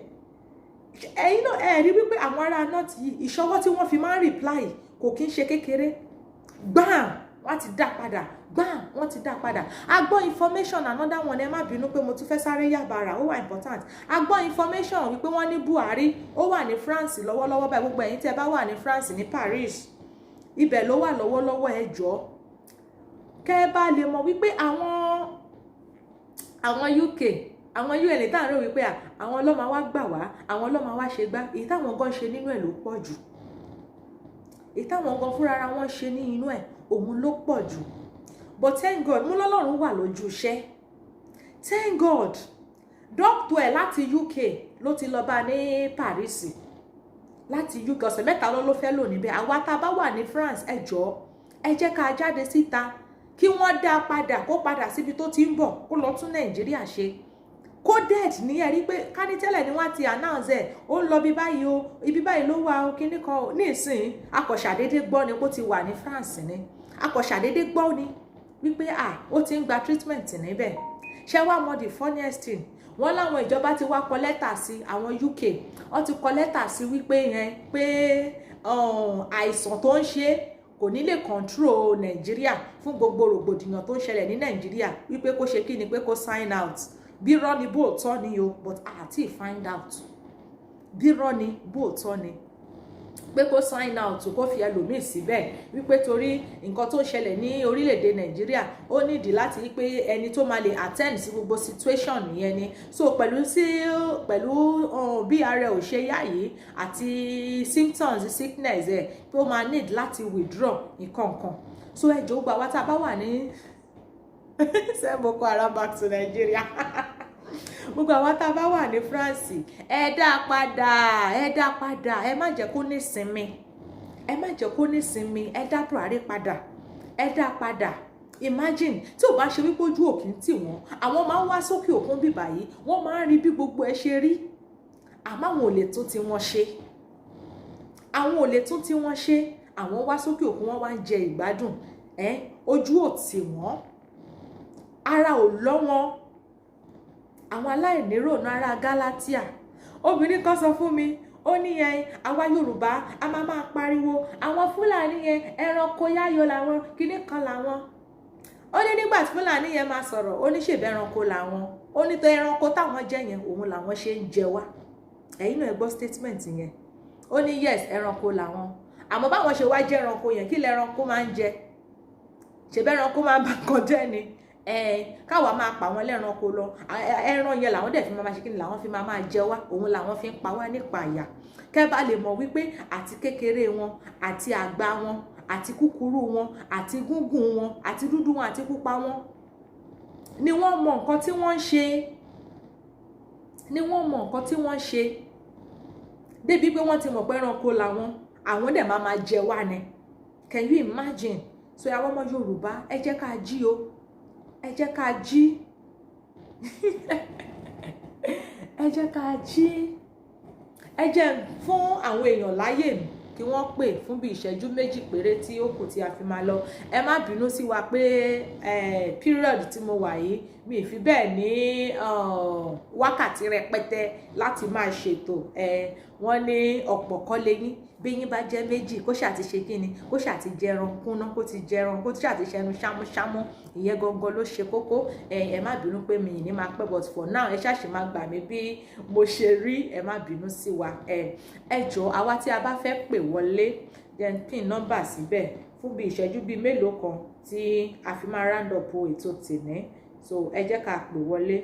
Ẹ̀yin náà ẹ rí wípé àwọn ará north yìí, ìṣọwọ́ tí wọ́n fi máa ń reply kò kí ń ṣe kékeré. Gbàm wọ́n ti dá padà, gbàm wọ́n ti dá padà. A gbọ́ information, another one, ẹ má bínú pé mo tún fẹ́ sáré yàbàrà, ó wà important. A gbọ́ information wípé wọ́n ní Buhari ó wà ní France lọ́wọ́lọ́wọ́ báyìí. Gbogbo ẹ̀yin tẹ́ bá wà ní France, ní Paris, ibẹ̀ ló wà lọ́wọ́lọ́wọ́. Ẹ jọ̀ọ́ kẹ́ ẹ bá lè mọ̀ wípé àwọn UK, àwọn UN tá ń rò wípé àwọn ọlọ́mà wá gbà wá, àwọn ọlọ́mà wá ṣe gbá, èyí táwọn gan ṣe nínú ẹ̀ ló pọ̀ jù. Èyí táwọn gan fúnra ara wọn ṣe ní inú ẹ̀, òun ló pọ̀ jù. But thank God, mú lọ́lọ́run wà lójú iṣẹ́. Thank God, dọ́kítọ̀ ẹ̀ láti UK ló ti lọ bá ní Paris. Láti UK ọ̀sẹ̀ mẹ́ta ló fẹ́ lò níbẹ̀. Àwa tá a bá wà ní France, ẹ jọ̀ọ́ ẹ jẹ́ ká jáde síta kí wọ́n dá padà, kó padà síbi tó ti ń bọ̀, kó lọ tún Nàìjíríà ṣe. Coded ní ẹ rí pé kání tẹ́lẹ̀ ni wọ́n ti announce ẹ̀, ó ń lọ bí báyìí o, ibi báyìí ló wà o, kíní kan o. Ní ìsìn akọ̀ṣàdédé gbọ́ ni kó ti wà ní France ni, akọ̀ṣàdédé gbọ́ ni wípé ó ti ń gba treatment níbẹ̀. Ṣé wàá mọ the funniest thing, wọ́n láwọn ìjọba ti wá kọ lẹ́tà sí àwọn UK, wọ́n ti kọ lẹ́tà sí wípé pé àìsàn tó ń ṣe kò ní lè control Nàìjíríà fún gbogbo rògbòdìyàn tó ń ṣẹlẹ̀ ní Nàìjíríà, wípé kó ṣe kí ni, pé kó sign out. Bí rọ́ ni bóòtọ́ ni o, but àti find out. Bí rọ́ ni bóòtọ́ ni, pé kó sign out, kó fi ẹlòmíì síbẹ̀, wípé torí nǹkan tó ń ṣẹlẹ̀ ní orílẹ̀-èdè Nàìjíríà ó nídìí láti wípé ẹni tó máa lè attend sí gbogbo situation nìyẹn ni. So pẹ̀lú bí ara ẹ̀ ò ṣe yá yìí àti symptoms sickness ẹ̀, pé ó máa need láti withdraw nǹkan kan. So ẹ jọ̀ọ́ gbà wá tá a bá wà ní send Boko Haram back to Nigeria. Gbogbo àwọn tá a bá wà ní France, ẹ dá padà, ẹ má jẹ́ kó ní sinmi, ẹ má jẹ́ kó ní sinmi, ẹ dá Buhari padà, ẹ dá padà. imagine tí ò bá ṣe wípé ojú òkè ń tì wọ́n, àwọn máa ń wá sókè òkun bí báyìí, wọ́n máa ń rí bí gbogbo ẹ ṣe rí, àmọ́ àwọn ò lè tún tí wọ́n ṣe, àwọn ò lè tún tí wọ́n ṣe, àwọn wá sókè òkun wọ́n wá ń jẹ ìgbádùn, ojú ò tì wọ́n, ara ò lọ́ wọn, àwọn aláìníròònú ará Gálátíà. Obìnrin kan sọ fún mi, ó ní àwa Yorùbá a máa pariwo àwọn Fúlàní yẹn ẹranko yáyọ làwọn, kinní kan làwọn. Ó ní nígbà tí Fúlàní yẹn máa sọ̀rọ̀, ó ní ṣèbẹ̀ ẹranko làwọn, ó ní tó ẹranko táwọn jẹ yẹn òun làwọn ṣe ń jẹ wá. Ẹ̀yin náà ẹ gbọ́ statement yẹn. Ó ní yes ẹranko làwọn, àmọ́ báwọn ṣe wá jẹ ẹranko yẹn, kí lẹranko máa ń jẹ? Ṣèbẹ̀ ẹranko máa ń bà kan jẹ́ ni. Káwa máa pa wọn lẹ́ranko lọ, ẹran yẹn làwọn dẹ̀ fi máa ṣe kí ni làwọn fi máa jẹ wá, òun làwọn fi ń pa wá nípa àyà. Kẹ́ bá lè mọ̀ wípé àti kékeré wọn àti àgbà wọn àti kúkúrú wọn àti gúngùn wọn àti dúdú wọn àti pupa wọn ni wọ́n mọ nǹkan tí wọ́n ń ṣe, ni wọ́n mọ nǹkan tí wọ́n ń ṣe débi pé wọ́n ti mọ̀ pé ẹranko làwọn, àwọn dẹ̀ máa jẹ wá ni. Can you imagine? So àwọn ọmọ Yorùbá ẹ jẹ́ ká jí o, ẹ jẹ́ ká jí ẹ jẹ́ ká jí, ẹ jẹ́ fún àwọn èèyàn láyè mi kí wọ́n pè fún bí ìṣẹ́jú méjì péré tí ó kù tí a fi máa lọ. Ẹ má bínú sí wa pé period tí mo wà yìí mi ì fi bẹ́ẹ̀ ní wákàtí rẹpẹtẹ láti máa ṣètò. Wọ́n ní ọ̀pọ̀ kọ́ lẹ́yìn, bí yín bá jẹ́ méjì kó ṣáà ti ṣe kí ni, kó ṣáà ti jẹran kúnná, kó ti jẹran, kó ṣáà ti ṣẹnu ṣámúṣámú, ìyẹn gangan ló ṣe kókó. Ẹ má bínú pé mi ì ní máa pẹ́, but for now ẹ ṣáà ṣì máa gbà mí bí mo ṣe rí, ẹ má bínú sí wa. Ẹ jọ̀ọ́ àwa tí a bá fẹ́ pè wọlé then pin nọ́mbà síbẹ̀ fún bí ìṣẹ́jú bíi mélòó kan tí a fi máa round up ètò tèmi. So ẹ jẹ́ ká pè wọlé,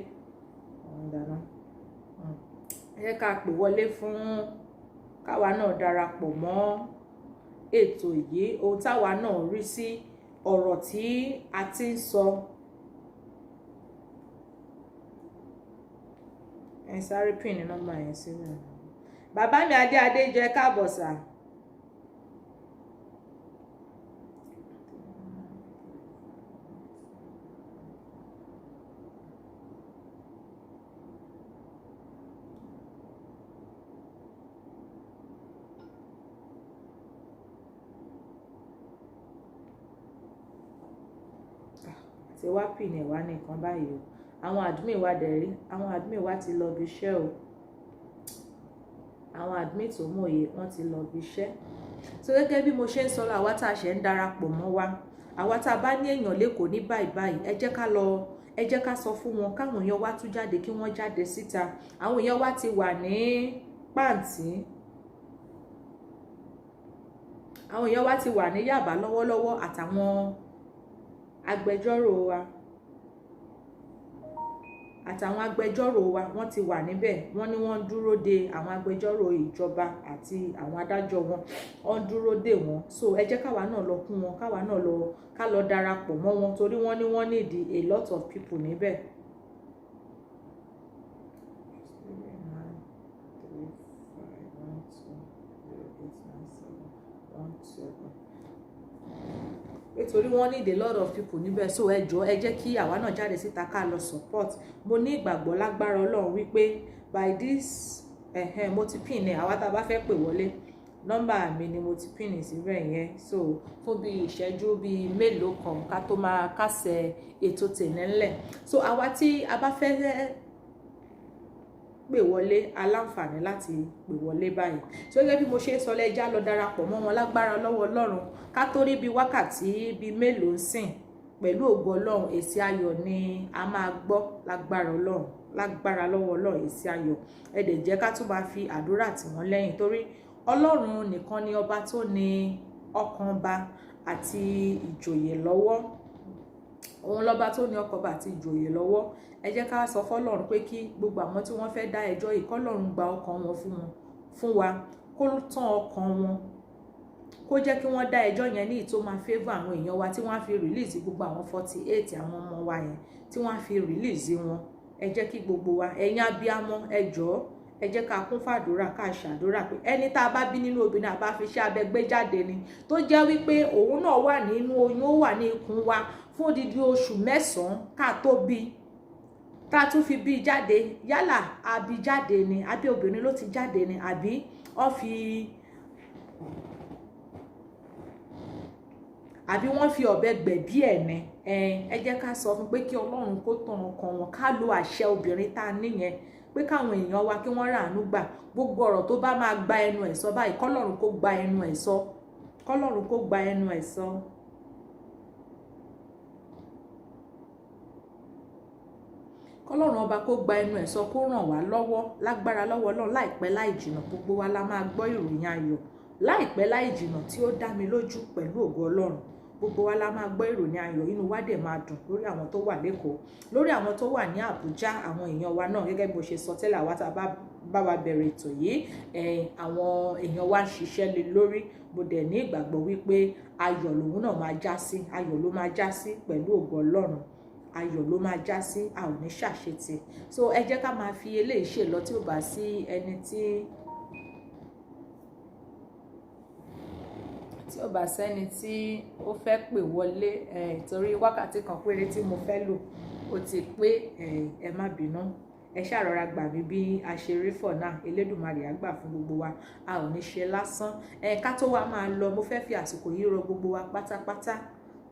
ẹ jẹ́ ká pè wọlé fún káwa náà darapọ̀ mọ́ ètò yìí, ohun táwa náà rí sí ọ̀rọ̀ tí a ti ń sọ. Ẹ sáré pin nọ́mbà yẹn sílẹ̀. Bàbá mi Adé jẹ́ káàbọ̀ sà. Ṣé wá pin ẹ̀ wá nìkan báyìí o, àwọn admin wa dẹ̀ rí, àwọn admin wa ti lọ bí iṣẹ́ o, àwọn admin tó mòye wọ́n ti lọ bí iṣẹ́. So gẹ́gẹ́ bí mo ṣe ń sọ̀rọ̀, àwa tá a ṣe ń darapọ̀ mọ́ wa, àwa tá a bá ní èèyàn lẹ́kọ̀ọ́ ní báyìí, ẹ jẹ́ ká sọ fún wọn káwọn èèyàn wá tún jáde, kí wọ́n jáde síta. Àwọn èèyàn wa ti wà ní pàǹtí, àwọn èèyàn wa ti wà ní Yàbá lọ́wọ́lọ́wọ́, àtàwọn agbẹjọ́rò wa wọ́n ti wà níbẹ̀. Wọ́n ní wọ́n ń dúró de àwọn agbẹjọ́rò ìjọba àti àwọn adájọ́ wọn, wọ́n dúró de wọn. So ẹ jẹ́ káwa náà lọ kún wọn, káwa náà ká lọ darapọ̀ mọ́ wọn, torí wọ́n ní wọ́n need a lot of people níbẹ̀. Nítorí wọ́n need a lot of people níbẹ̀. So ẹ jọ̀ọ́ ẹ jẹ́ kí àwa náà jáde síta ká lọ support. Mo ní ìgbàgbọ́ lágbára Ọlọ́run wípé by this mo ti pin ẹ̀, àwa tá a bá fẹ́ pè wọlé nọ́mbà mi ni mo ti pin síbẹ̀ yẹn. So fún bí ìṣẹ́jú bíi mélòó kan ká tó máa kásẹ̀ ètò tèmi ńlẹ̀. So àwa tí a bá fẹ́ pè wọlé aláǹfààní láti pè wọlé báyìí. So gẹ́gẹ́ bí mo ṣe sọ lẹ́jà lọ darapọ̀ mọ́ wọn lágbára lọ́wọ́ Ọlọ́run, ká tó rí bí wákàtí bíi mélòó ń sìn, pẹ̀lú ògo Ọlọ́run èsì ayọ̀ ni a máa gbọ́ lágbára Ọlọ́run, lágbára lọ́wọ́ Ọlọ́run èsì ayọ̀. Ẹ dẹ̀ jẹ́ ká tún máa fi àdúrà tì wọ́n lẹ́yìn, torí Ọlọ́run nìkan ni ọba tó ní ọkàn ọba àti ìjòyè lọ́wọ́. Òun lọ́ba tó ní ọkàn ọba àti ìjòyè lọ́wọ́. Ẹ jẹ́ ká sọ fọ́lọ́run pé kí gbogbo àwọn tí wọ́n fẹ́ dá ẹjọ́ yìí, kọ́lọ́run gba ọkàn wọn fún wa, kó tán ọkàn wọn, kó jẹ́ kí wọ́n dá ẹjọ́ yẹn ní ìtó máa favour àwọn èèyàn wa, tí wọ́n á fi release gbogbo àwọn 48 àwọn ọmọ wa yẹn, tí wọ́n á fi release wọn. Ẹ jẹ́ kí gbogbo wa, ẹ̀yin abiyamọ, ẹ jọ̀ọ́ ẹ jẹ́ ká kún fàdúrà, ká ṣàdúrà pé ẹni tá a bá bí nínú obìnrin àbá fi ṣe abẹ gbé jáde ni, tó jẹ́ wípé òun náà wà nínú oyún, ó wà ní ikùn wa fún odidi oṣù mẹ́sàn-án ká tó bí tá a tún fi bí jáde, yálà àbí jáde ni àbí obìnrin ló ti jáde ni àbí wọ́n fi ọ̀bẹ gbẹ̀bí ẹ̀ ni. Ẹ jẹ́ ká sọ fún pé kí Ọlọ́run kó tàn ọkàn wọn, ká lo àṣẹ obìnrin tá a níyẹn pé káwọn èèyàn wa kí wọ́n ràánú gbà. Gbogbo ọ̀rọ̀ tó bá máa gba ẹnu ẹ̀ sọ báyìí kọ́lọ́run kó gba ẹnu ẹ̀ sọ, kọ́lọ́run kó gba ẹnu ẹ̀ sọ. Kọ́lọ́run ọba kó gba ẹnu ẹ̀ sọ, kó ràn wá lọ́wọ́ lágbára lọ́wọ́ Ọlọ́run. Láìpẹ́ láì jìnnà gbogbo wa la máa gbọ́ ìròyìn ayọ̀. Láìpẹ́ láì jìnnà tí ó dá mi lójú pẹ̀lú ògo Ọlọ́run, gbogbo wa la máa gbọ́ ìròyìn ayọ̀, inú wa dẹ̀ máa dùn lórí àwọn tó wà lÉkòó, lórí àwọn tó wà ní Àbújá, àwọn èèyàn wa náà gẹ́gẹ́ bó ṣe sọ tẹ́lẹ̀, àwa tá a bá wa bẹ̀rẹ̀ ètò yìí, àwọn èèyàn wa ń ṣiṣẹ́ lé lórí. Mo dẹ̀ ní ìgbàgbọ́ wípé ayọ̀ lòun náà máa já sí, ayọ̀ ló máa já sí pẹ̀lú ògo Ọlọ́run, ayọ̀ ló máa já sí, a ò ní ṣàṣetì. So ẹ jẹ́ ká máa fi eléyìí ṣe lọ tí ò bá sí ẹni tí ó bá sẹ́ni tí ó fẹ́ pè wọlé, torí wákàtí kan péré tí mo fẹ́ lò ó ti pé, ẹ má bínú, ẹ ṣàrọ̀ra gbà mí bí a ṣe rí fọ̀ náà. Elédùmarè á gbà fún gbogbo wa, a ò ní ṣe lásán. Ká tó wá máa lọ, mo fẹ́ fi àsìkò yìí rọ gbogbo wa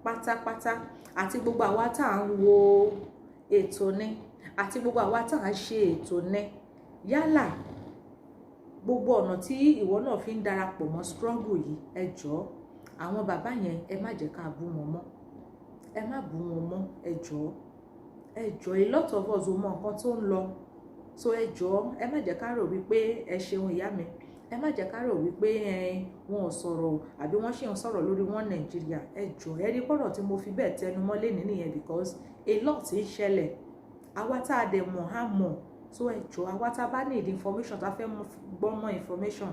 pátápátá àti gbogbo àwa tá à ń wo ètò ni àti gbogbo àwa tá à ń ṣe ètò ni, yálà gbogbo ọ̀nà tí ìwọ náà fi ń darapọ̀ mọ́ struggle yìí, ẹ jọ̀ọ́ àwọn bàbá yẹn ẹ má jẹ́ ká bú wọn mọ́, ẹ má bú wọn mọ́, ẹ jọ̀ọ́ a lot of us ò mọ nǹkan tó ń lọ. So ẹ jọ̀ọ́ ẹ má jẹ́ ká rò wípé ẹ ṣeun ìyá mi, ẹ má jẹ́ ká rò wípé wọn ò sọ̀rọ̀ àbí wọ́n ṣì ń sọ̀rọ̀ lórí wọn Nàìjíríà. Ẹ jọ̀ọ́ ẹ rí pọ̀rọ̀ tí mo fi bẹ́ẹ̀ tẹnu mọ́ lé nìyẹn because a lot ń ṣẹlẹ̀, àwa tá a dẹ̀ mọ̀ á mọ̀. So ẹ jọ̀ọ́ àwa tá a bá need information, tá a fẹ́ gbọ́ mọ́ information,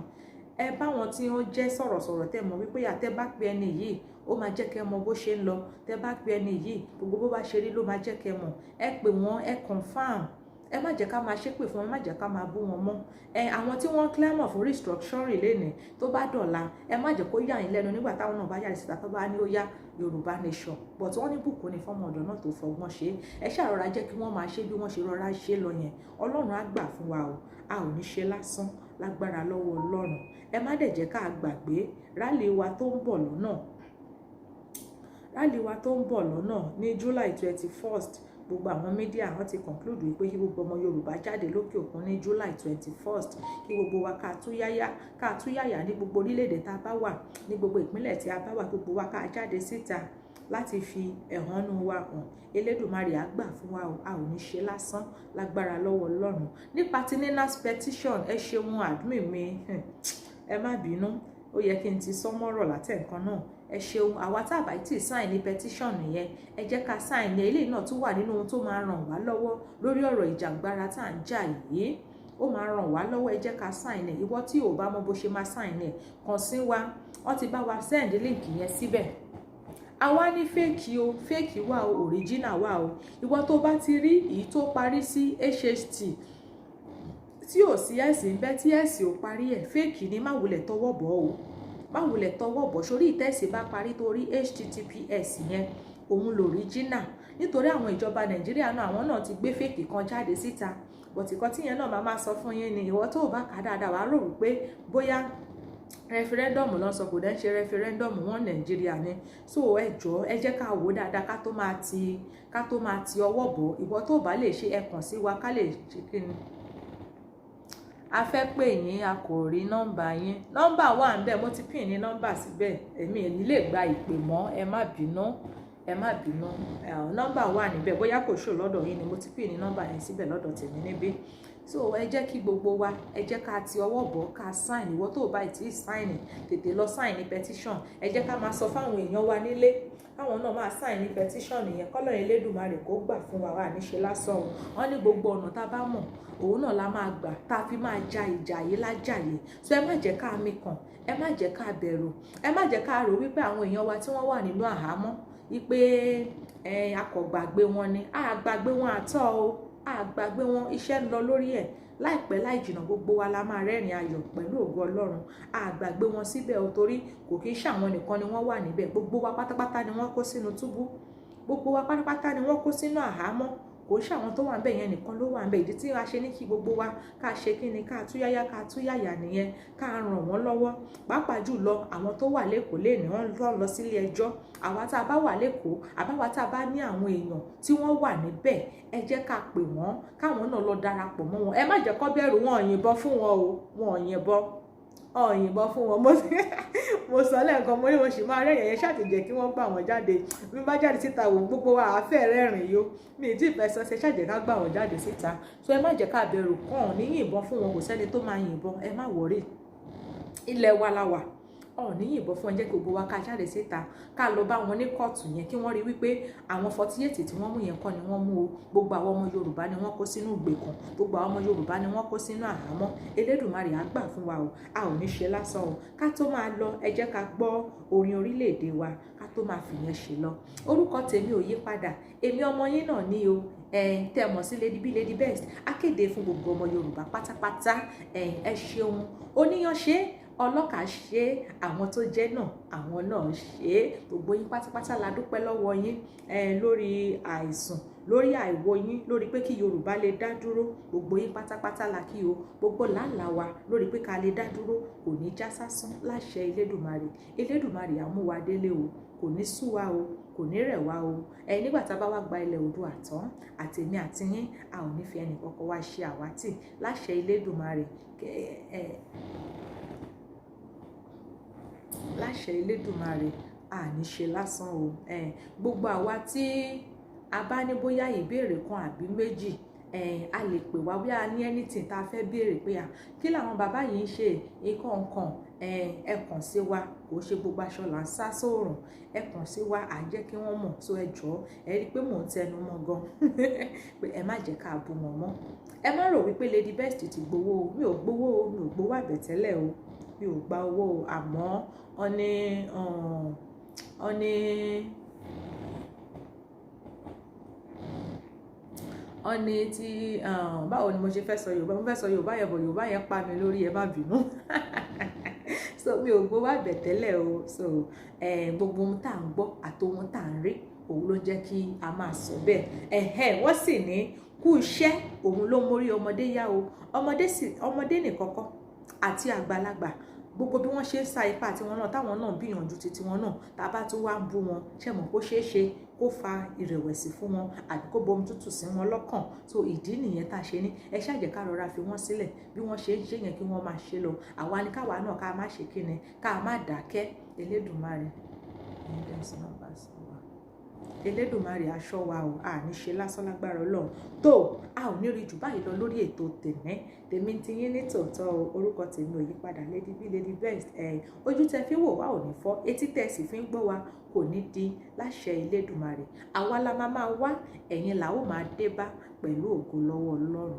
ẹ bá wọn tí ó jẹ́ sọ̀rọ̀sọ̀rọ̀ tẹ́ mọ̀ wípé àtẹ́ bá pe ẹni yìí ó máa jẹ́ kẹ́ mọ̀ bó ṣe ń lọ, tẹ́ bá pe ẹni yìí gbogbo bó bá ṣe rí ló máa jẹ́ kẹ́ mọ̀. Ẹ pè wọ́n, ẹ confirm, ẹ má jẹ́ ká máa ṣépè fún wọn, ẹ má jẹ́ ká máa bú wọn mọ́. Àwọn tí wọ́n clamour fún restructuring lénìí tó bá dọ̀la, ẹ má jẹ́ kó yà yín lẹ́nu nígbà táwọn náà bá yà síta tó bá ní ó yá Yorùbá nation, but wọ́n ní bùkún ní fọ́mọ ọ̀dọ̀ náà tó fọgbọ́n ṣe. Ẹ ṣàrọ̀ra jẹ́ kí wọ́n máa ṣe bí wọ́n ṣe rọra ṣe lọ yẹn. Ọlọ́run á gbà fún wa o, a ò ní ṣe lásán lágbára lọ́wọ́ Ọlọ́run. Ẹ má dẹ̀ jẹ́ ká gbàgbé rally wa tó ń bọ̀ lọ́nà ní July 21st. Gbogbo àwọn mídíà wọ́n ti conclude wípé kí gbogbo ọmọ Yorùbá jáde lókè òkun ní July 21st, kí gbogbo wa ká túyáyà ní gbogbo orílẹ̀-èdè tá a bá wà, ní gbogbo ìpínlẹ̀ tí a bá wà, gbogbo wa ká jáde síta láti fi ẹ̀hónú wa hàn. Elédùmarè á gbà fún wa o, a ò ní ṣe lásán lágbára lọ́wọ́ Ọlọ́run. Nípa ti NINAS petition, ẹ ṣeun admin mi, ẹ má bínú, ó yẹ kí n ti sọmọ́rọ̀ látẹ̀ǹkan náà. Ẹ ṣeun, àwa tá a bá tí sign ní petition nìyẹn, ẹ jẹ́ ká sign ní. Eléyìí náà tún wà nínú ohun tó máa ràn wá lọ́wọ́ lórí ọ̀rọ̀ ìjàngbara tá à ń jà yìí, ó máa ràn wá lọ́wọ́. Ẹ jẹ́ ká sign ní. Ìwọ tí ò bá mọ bó ṣe máa sign ní, kàn sí wa, wọ́n ti bá wa send link yẹn síbẹ̀. Àwa ní fake o, fake wà o, original wà o. Ìwọ tó bá ti rí èyí tó parí sí HHT tí ò sí ẹ̀sìn bẹ́ẹ̀ tí ẹ̀sìn ò parí ẹ̀, fake ni, má wulẹ̀ tọwọ́ bọ̀ o, má wulẹ̀ tọwọ́ bọ̀. Sórí ìtẹ́sí bá parí torí HTTPS yẹn òun l'original. Nítorí àwọn ìjọba Nàìjíríà náà, àwọn náà ti gbé fake kan jáde síta, but ìkan tí yẹn náà máa sọ fún yín ni ìwọ tó bá kà dáadáa wàá rò wípé bóyá referendum ló ń sọ, kò dẹ́ ṣe referendum wọn Nàìjíríà ni. So ẹ jọ̀ọ́ ẹ jẹ́ ká wò dáadáa ká tó máa ti ọwọ́ bọ̀. Ìwọ tó bá lè ṣe, ẹ kàn sí wa ká lè ṣe kíni. A fẹ́ pè yín, a kò rí nọ́mbà yín. Nọ́mbà wà ńbẹ̀, mo ti pin ní nọ́mbà síbẹ̀, èmi ò ní lè gba ìpè mọ́, ẹ má bínú. Nọ́mbà wà níbẹ̀, bóyá kò show lọ́dọ̀ yín ni, mo ti pin ní nọ́mbà yẹn síbẹ̀ lọ́dọ̀ tèmi níbí. So ẹ jẹ́ kí gbogbo wa, ẹ jẹ́ ká ti ọwọ́ bọ̀, ká sign. Ìwọ tó bá ti sign, tètè lọ sign ní petition. Ẹ jẹ́ ká máa sọ fáwọn èèyàn wa nílé, káwọn náà máa sign ní petition yẹn. Kọ́lọ́run Elédùmarè kó gbà fún wa, wà ní ṣe lásán o. Wọ́n ní gbogbo ọ̀nà tá a bá mọ̀ òun náà la máa gbà tá a fi máa ja ìjà yìí lájàyè. So ẹ má jẹ́ ká mikàn, ẹ má jẹ́ ká bẹ̀rù, ẹ má jẹ́ ká rò wípé àwọn èèyàn wa tí wọ́n wà nínú àhámọ́ wípé a kò gbàgbé wọn ni. A gbàgbé wọn àtọ́ o, a gbàgbé wọn, iṣẹ́ ń lọ lórí ẹ̀. Láìpẹ́ láì jìnnà gbogbo wa la máa rẹ́rìn ayọ̀ pẹ̀lú ògo Ọlọ́run. A gbàgbé wọn síbẹ̀ o, torí kò kí ń ṣàwọn nìkan ni wọ́n wà níbẹ̀, gbogbo wa pátápátá ni wọ́n kó sínú túbú. gbogbo wa pátápátá ni wọ́n kó sínú àhámọ́, kò ṣe àwọn tó wà ńbẹ̀ yẹn nìkan ló wà ńbẹ̀. Ìdí tí a ṣe ní kí gbogbo wa ká ṣe kí ni, ká túyáyá ká túyàyà nìyẹn, ká ràn wọ́n lọ́wọ́. Pàápàá jùlọ àwọn tó wà lÉkòó lénìí wọ́n lọ sílé ẹjọ́. Àwa tá a bá wà lÉkòó, àbáwa tá a bá ní àwọn èèyàn tí wọ́n wà níbẹ̀, ẹ jẹ́ ká pè wọ́n, káwọn náà lọ darapọ̀ mọ́ wọn. Ẹ má jẹ́ kó bẹ̀rù, wọn ò yìnbọn fún wọn o, wọn ò yìnbọn fún wọn. Mo sọ lẹ́ẹ̀kan, mo ní mo sì máa rẹ́rìn-ín, ṣàtìjẹ́ kí wọ́n gbà wọ́n jáde. Bí bá jáde síta wò, gbogbo wa àfẹ́ rẹ́rìn yó. Mi ì tí ì fẹ́ sọ ṣe ṣàjẹ́ ká gbà wọ́n jáde síta. So ẹ má jẹ́ ká bẹ̀rù, kàn ní yìnbọn fún wọn, kò sẹ́ni tó máa yìnbọn, ẹ má worry. Ilẹ̀ wa la wà, ní yìnbọn fún ẹ, jẹ́ kí gbogbo wa ká jáde síta, ká lọ bá wọn ní kóòtù yẹn, kí wọ́n rí wípé àwọn 48 tí wọ́n mú yẹn kọ́ ni wọ́n mú o. Gbogbo àwọn ọmọ Yorùbá ni wọ́n kó sínú ìgbèkùn, gbogbo àwọn ọmọ Yorùbá ni wọ́n kó sínú àhámọ́. Elédùmarè á gbà fún wa o, a ò ní ṣe lásán o. Ká tó máa lọ, ẹ jẹ́ ká gbọ́ orin orílẹ̀-èdè wa, ká tó máa fìyẹn ṣe lọ. Orúkọ tèmi ò yí padà, èmi ọmọ yín náà ní o, tẹ́ mọ̀ sí Lady B, Lady Best. Akéde fún gbogbo ọmọ Yorùbá pátápátá. Ẹ ṣeun, oníyan ṣe, ọlọ́kà ṣe, àwọn tó jẹ́ náà àwọn náà ṣe. Gbogbo yín pátápátá la dúpẹ́ lọ́wọ́ yín lórí àìsùn, lórí àìwo yín, lórí pé kí Yorùbá lè dá dúró. Gbogbo yín pátápátá la kí o. Gbogbo làálàá wa lórí pé ká lè dá dúró kò ní já sásán láṣẹ Elédùmarè. Elédùmarè á mú wa délé o, kò ní sú wa o, kò ní rẹ̀ wá o. Nígbà tá a bá wá gba ilẹ̀ Oòduà tán, àtèmi àti yín, a ò ní fi ẹnì kankan wá ṣe àwátì láṣẹ Elédùmarè. Láṣẹ Elédùmarè, a ní ṣe lásán o. Gbogbo àwa tí a bá ní bóyá ìbéèrè kan àbí méjì, a lè pè wá bí a ní anything tá a fẹ́ béèrè pé kí làwọn bàbá yìí ń ṣe nǹkan, ẹ kàn sí wa. Kò ṣe gbogbo aṣọ là ń sá sóòrùn, ẹ kàn sí wa, à jẹ́ kí wọ́n mọ̀. So ẹ jọ̀ọ́, ẹ rí i pé mò ń tẹnu mọ́ gan pé ẹ má jẹ́ ká bú wọn mọ́. Ẹ má rò wípé Lady Best ti gbowó o, mi ò gbowó o, mi ò gbowó àbẹ̀tẹ́lẹ̀ o, mi ò gba owó o. Àmọ́ ọ̀ní tí báwo ni mo ṣe fẹ́ sọ Yorùbá, mo fẹ́ sọ Yorùbá yẹn bọ̀ Yorùbá yẹn pa mi lórí, ẹ má bínú. So mi ò gbowó àbẹ̀tẹ́lẹ̀ o. So gbogbo ohun tá à ń gbọ́ àti ohun tá à ń rí, òun ló jẹ́ kí a máa sọ bẹ́ẹ̀. Wọ́n sì ní kú iṣẹ́ òun ló mórí ọmọdé yá o. Ọmọdé nìkan kọ́ àti àgbàlagbà, gbogbo bí wọ́n ṣe ń sa ipá tiwọn náà, táwọn náà gbìyànjú titi wọn náà, tá a bá tún wá ń bú wọn, ṣe mọ̀ kó ṣeé ṣe kó fa ìrẹ̀wẹ̀sì fún wọn àbí kó bomi tútù sí wọn lọ́kàn. So ìdí nìyẹn tá a ṣe ní ẹ ṣàjẹ́ ká rọra fi wọ́n sílẹ̀, bí wọ́n ṣe ń ṣe yẹn kí wọ́n máa ṣe lọ. Àwa ni káwa náà ká má ṣe kíni, ká má dákẹ́. Elédùmarè aṣọ wa o, a ní ṣe lásán lágbára Ọlọ́run. Tó a ò ní rí jù báyìí lọ lórí ètò tèmi ti yín ní tòótọ́ o. Orúkọ tèmi ò yí padà, Lady B, Lady Best. Ojú tẹ fi wò wá ò ní fọ́, etí tẹ sì fi ń gbọ́ wa kò ní di láṣẹ Elédùmarè. Àwa la máa wá, ẹ̀yin là ó máa dé bá pẹ̀lú ògo lọ́wọ́ Ọlọ́run.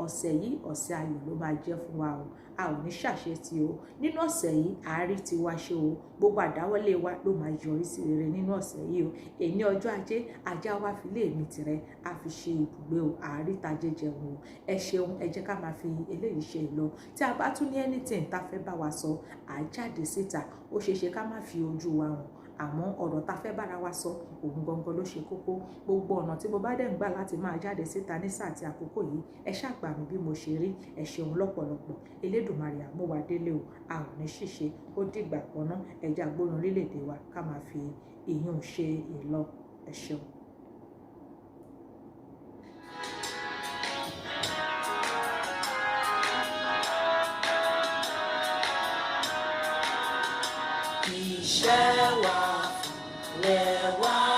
Ọ̀sẹ̀ yìí ọ̀sẹ̀ ayọ̀ ló máa jẹ́ fún wa o, a ò ní ṣàṣetì o. Nínú ọ̀sẹ̀ yìí àárí ti wá ṣe o, gbogbo àdáwọ́lé wa ló máa yọrí sí rere nínú ọ̀sẹ̀ yìí o. Èní ọjọ́ ajé, ajá wa fi lé mi tìrẹ, a fi ṣe ibùgbé o, àárí tajé jẹun o. Ẹ ṣeun, ẹ jẹ́ ká máa fi eléyìí ṣe lọ. Tí a bá tún ní anything tá fẹ́ bá wa sọ, à jáde síta. Ó ṣeé ṣe ká má fi ojú wa hàn, àmọ́ ọ̀rọ̀ tá fẹ́ bára wa sọ òun gangan ló ṣe kókó. Gbogbo ọ̀nà tí mo bá dẹ̀ ń gbà láti máa jáde síta ní sáà tí àkókò yìí, ẹ ṣàgbà mí bí mo ṣe rí. Ẹ ṣeun lọ́pọ̀lọpọ̀. Elédùmarè á mú wa délé o, a ò ní ṣìṣe. Ó dìgbà kan náà, ẹ jẹ́ agbóhùn orílẹ̀-èdè wa ká máa fi ìyún ṣe ìlọ. Ẹ ṣeun. Iṣẹ́ wa lẹ́wà.